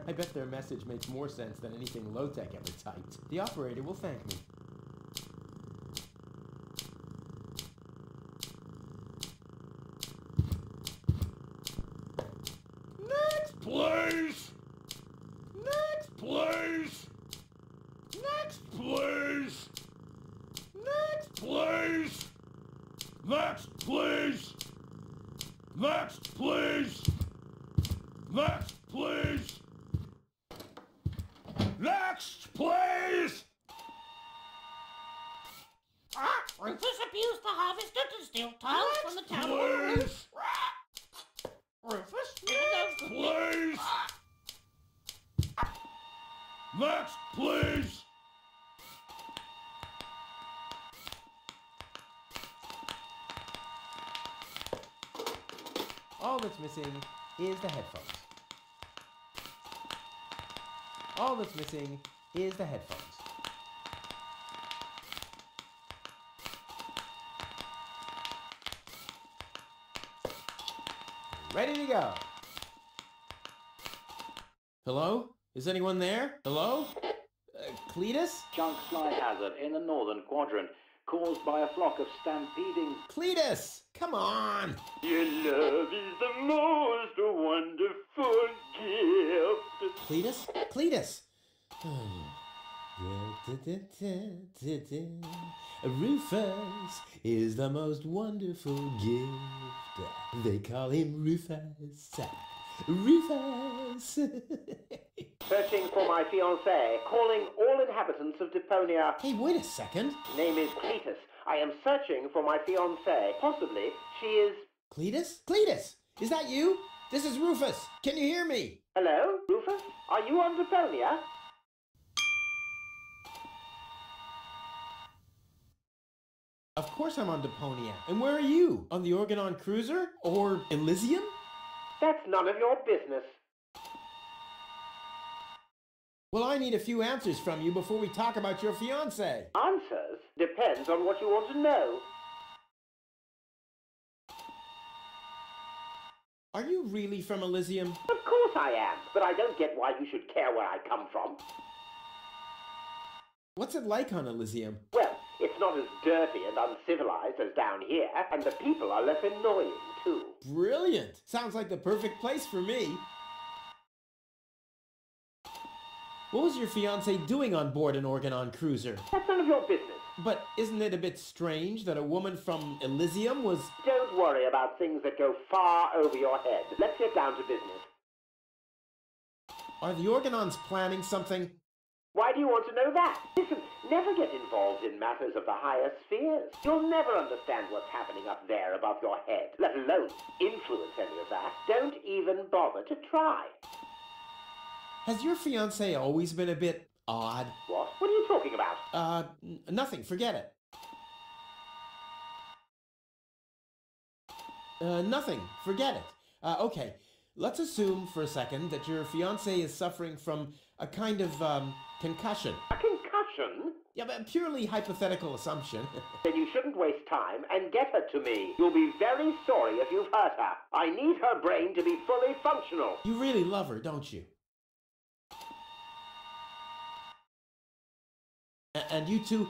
I bet their message makes more sense than anything low-tech ever typed. The operator will thank me. Next, please! Next, please! Next, please! Next, please! Next, please! Next, please! Next, please! Next, please! Rufus abused the harvester to steal tiles from the town Please! Rufus, Please! Next, please! All that's missing is the headphones. All that's missing is the headphones. Ready to go. Hello? Is anyone there? Hello? Cletus? Chunk slide hazard in the northern quadrant, caused by a flock of stampeding... Cletus! Come on! Your love is the most wonderful gift. Cletus? Cletus! Rufus is the most wonderful gift. They call him Rufus. Rufus! Searching for my fiancé, calling all inhabitants of Deponia. Hey, wait a second. Name is Cletus. I am searching for my fiancé. Possibly, she is... Cletus? Cletus! Is that you? This is Rufus. Can you hear me? Hello, Rufus? Are you on Deponia? Of course I'm on Deponia. And where are you? On the Organon Cruiser? Or Elysium? That's none of your business. Well, I need a few answers from you before we talk about your fiancé. Answers? Depends on what you want to know. Are you really from Elysium? Of course I am, but I don't get why you should care where I come from. What's it like on Elysium? Well, it's not as dirty and uncivilized as down here, and the people are less annoying, too. Brilliant! Sounds like the perfect place for me. What was your fiancé doing on board an Organon cruiser? That's none of your business. But isn't it a bit strange that a woman from Elysium was... Don't worry about things that go far over your head. Let's get down to business. Are the Organons planning something? Why do you want to know that? Listen, never get involved in matters of the higher spheres. You'll never understand what's happening up there above your head, let alone influence any of that. Don't even bother to try. Has your fiancé always been a bit odd? What? What are you talking about? Nothing. Forget it. Nothing. Forget it. Okay. Let's assume for a second that your fiancé is suffering from a kind of, concussion. A concussion? Yeah, but a purely hypothetical assumption. Then you shouldn't waste time and get her to me. You'll be very sorry if you've hurt her. I need her brain to be fully functional. You really love her, don't you? And you two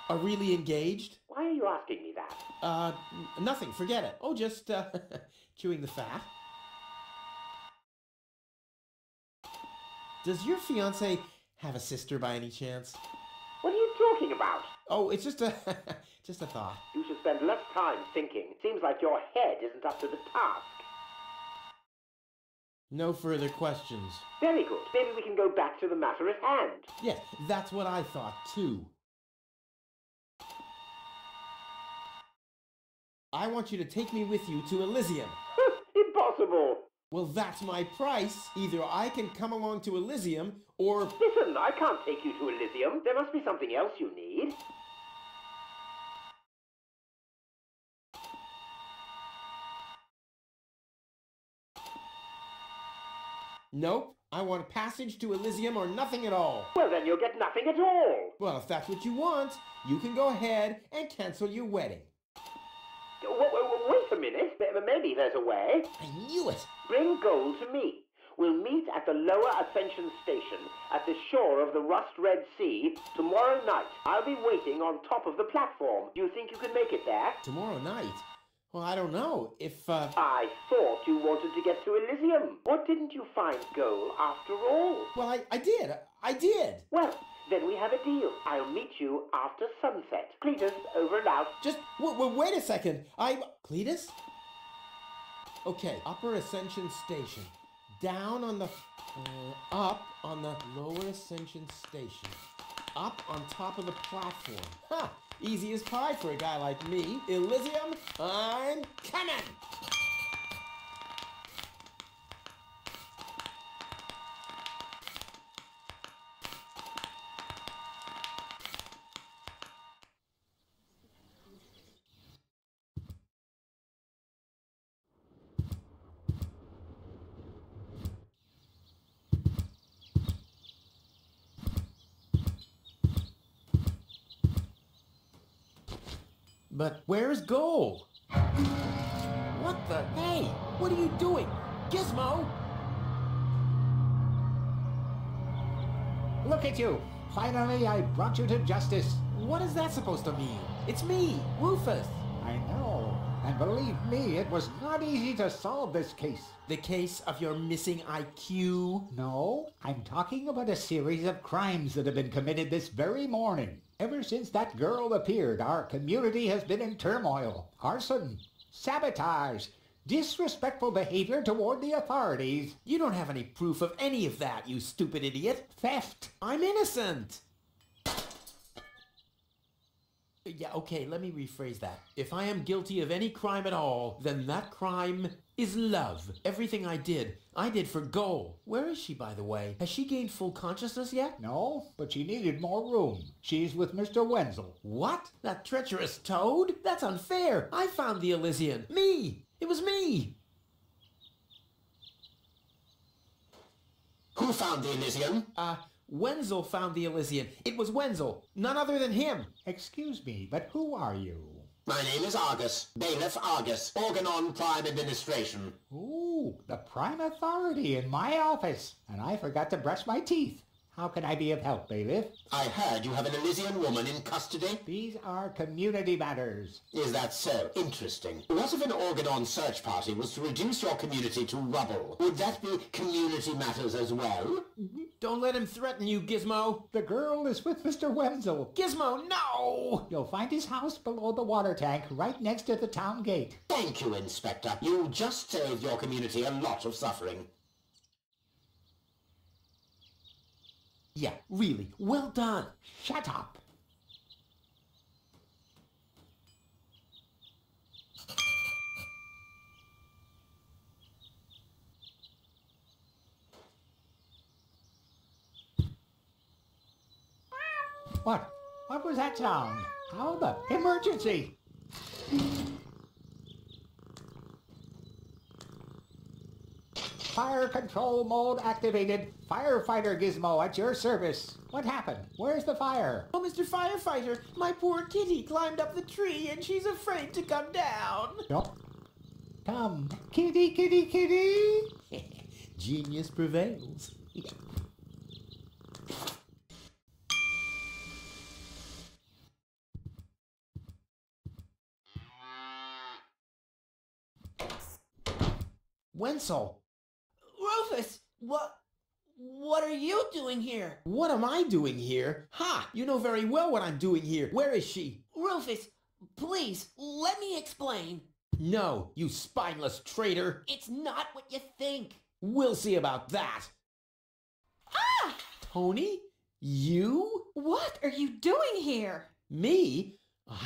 are really engaged? Why are you asking me that? Nothing. Forget it. Oh, just, chewing the fat. Does your fiancé have a sister by any chance? What are you talking about? Oh, it's just a, just a thought. You should spend less time thinking. Seems like your head isn't up to the task. No further questions. Very good. Maybe we can go back to the matter at hand. Yes, that's what I thought, too. I want you to take me with you to Elysium. Impossible. Well, that's my price. Either I can come along to Elysium, or... Listen, I can't take you to Elysium. There must be something else you need. Nope. I want passage to Elysium or nothing at all. Well, then you'll get nothing at all. Well, if that's what you want, you can go ahead and cancel your wedding. Wait a minute. Maybe there's a way. I knew it. Bring gold to me. We'll meet at the lower Ascension Station at the shore of the Rust-Red Sea tomorrow night. I'll be waiting on top of the platform. Do you think you can make it there? Tomorrow night? Well, I don't know. If, I thought you wanted to get to Elysium. What didn't you find gold after all? Well, I did. I did. Well, then we have a deal. I'll meet you after sunset. Cletus, over and out. Just, wait a second. Cletus? Okay, Upper Ascension Station. Down on the... up on the Lower Ascension Station. Up on top of the platform. Ha! Easy as pie for a guy like me. Elysium, I'm coming! But where's Goal? What the? Hey, what are you doing? Gizmo! Look at you! Finally, I brought you to justice. What is that supposed to mean? It's me, Rufus. I know. And believe me, it was not easy to solve this case. The case of your missing IQ? No, I'm talking about a series of crimes that have been committed this very morning. Ever since that girl appeared, our community has been in turmoil. Arson, sabotage, disrespectful behavior toward the authorities. You don't have any proof of any of that, you stupid idiot. Theft. I'm innocent. Yeah, okay, let me rephrase that. If I am guilty of any crime at all, then that crime is love. Everything I did for Goal. Where is she, by the way? Has she gained full consciousness yet? No, but she needed more room. She's with Mr. Wenzel. What? That treacherous toad? That's unfair. I found the Elysium. Me! It was me! Who found the Elysium? Wenzel found the Elysium. It was Wenzel, none other than him. Excuse me, but who are you? My name is Argus, Bailiff Argus, Organon Prime Administration. Ooh, the prime authority in my office. And I forgot to brush my teeth. How can I be of help, Bailiff? I heard you have an Elysian woman in custody. These are community matters. Is that so? Interesting. What if an Organon search party was to reduce your community to rubble? Would that be community matters as well? Don't let him threaten you, Gizmo. The girl is with Mr. Wenzel. Gizmo, no! You'll find his house below the water tank, right next to the town gate. Thank you, Inspector. You just saved your community a lot of suffering. Yeah, really, well done. Shut up. What? What was that sound? How the emergency? Fire control mode activated. Firefighter Gizmo at your service. What happened? Where's the fire? Oh, Mr. Firefighter, my poor kitty climbed up the tree and she's afraid to come down. No. Come, kitty, kitty, kitty. Genius prevails. Wenzel. Rufus, what are you doing here? What am I doing here? Ha! You know very well what I'm doing here. Where is she? Rufus, please, let me explain. No, you spineless traitor. It's not what you think. We'll see about that. Ah! Tony? You? What are you doing here? Me?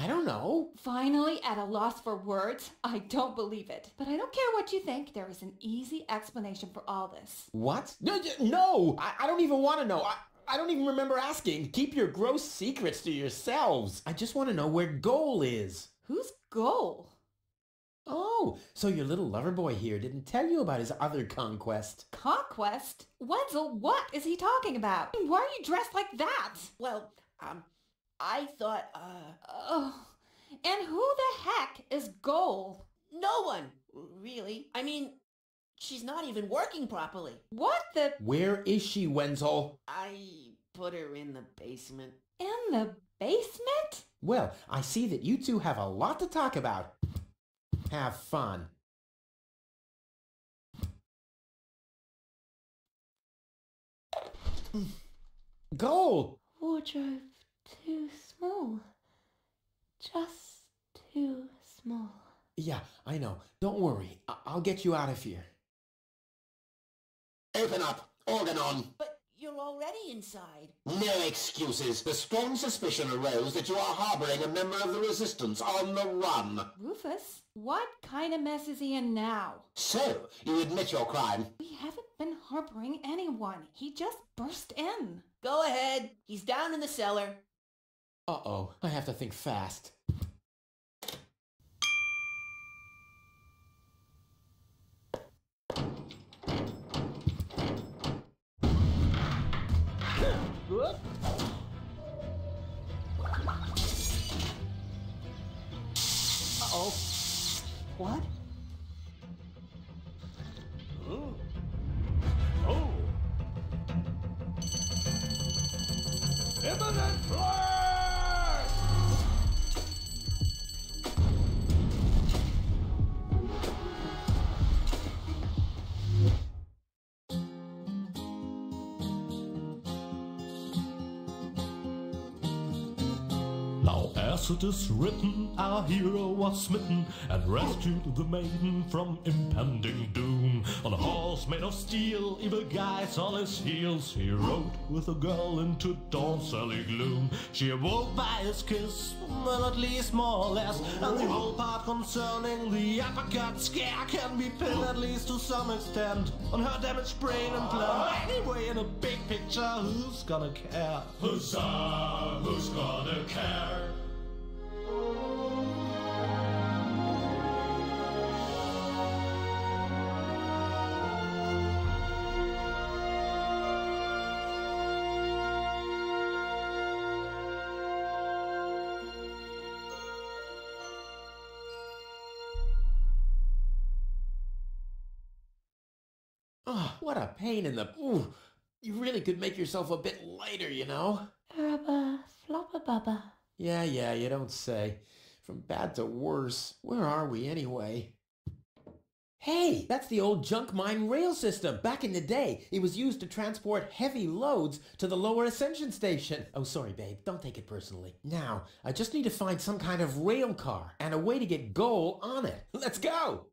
I don't know. Finally at a loss for words? I don't believe it. But I don't care what you think. There is an easy explanation for all this. What? No! I don't even want to know. I don't even remember asking. Keep your gross secrets to yourselves. I just want to know where Goal is. Who's Goal? Oh, so your little lover boy here didn't tell you about his other conquest. Conquest? Wenzel, what is he talking about? Why are you dressed like that? Well, I thought, Oh, and who the heck is Goal? No one, really. I mean, she's not even working properly. What the? Where is she, Wenzel? I put her in the basement. In the basement? Well, I see that you two have a lot to talk about. Have fun. Goal! Wardrobe too small. Just too small. Yeah, I know. Don't worry. I'll get you out of here. Open up. Organon. But you're already inside. No excuses. The strong suspicion arose that you are harboring a member of the Resistance on the run. Rufus, what kind of mess is he in now? So, you admit your crime? We haven't been harboring anyone. He just burst in. Go ahead. He's down in the cellar. Uh-oh. I have to think fast. What? Oh. Oh. Imminent blast! Now as it is written, our hero was smitten and rescued the maiden from impending doom. On a horse made of steel, evil guys on his heels, he rode with the girl into dawn's early gloom. She awoke by his kiss, well at least more or less, and the whole part concerning the uppercut scare can be pinned at least to some extent on her damaged brain and plan. Anyway, in a big picture, who's gonna care? Huzzah, who's gonna care? Oh, what a pain in the... Ooh, you really could make yourself a bit lighter, you know? Rubber, flopper bubba. Yeah, you don't say. From bad to worse. Where are we anyway? Hey, that's the old junk mine rail system. Back in the day, it was used to transport heavy loads to the lower ascension station. Oh, sorry, babe. Don't take it personally. Now, I just need to find some kind of rail car and a way to get Goal on it. Let's go!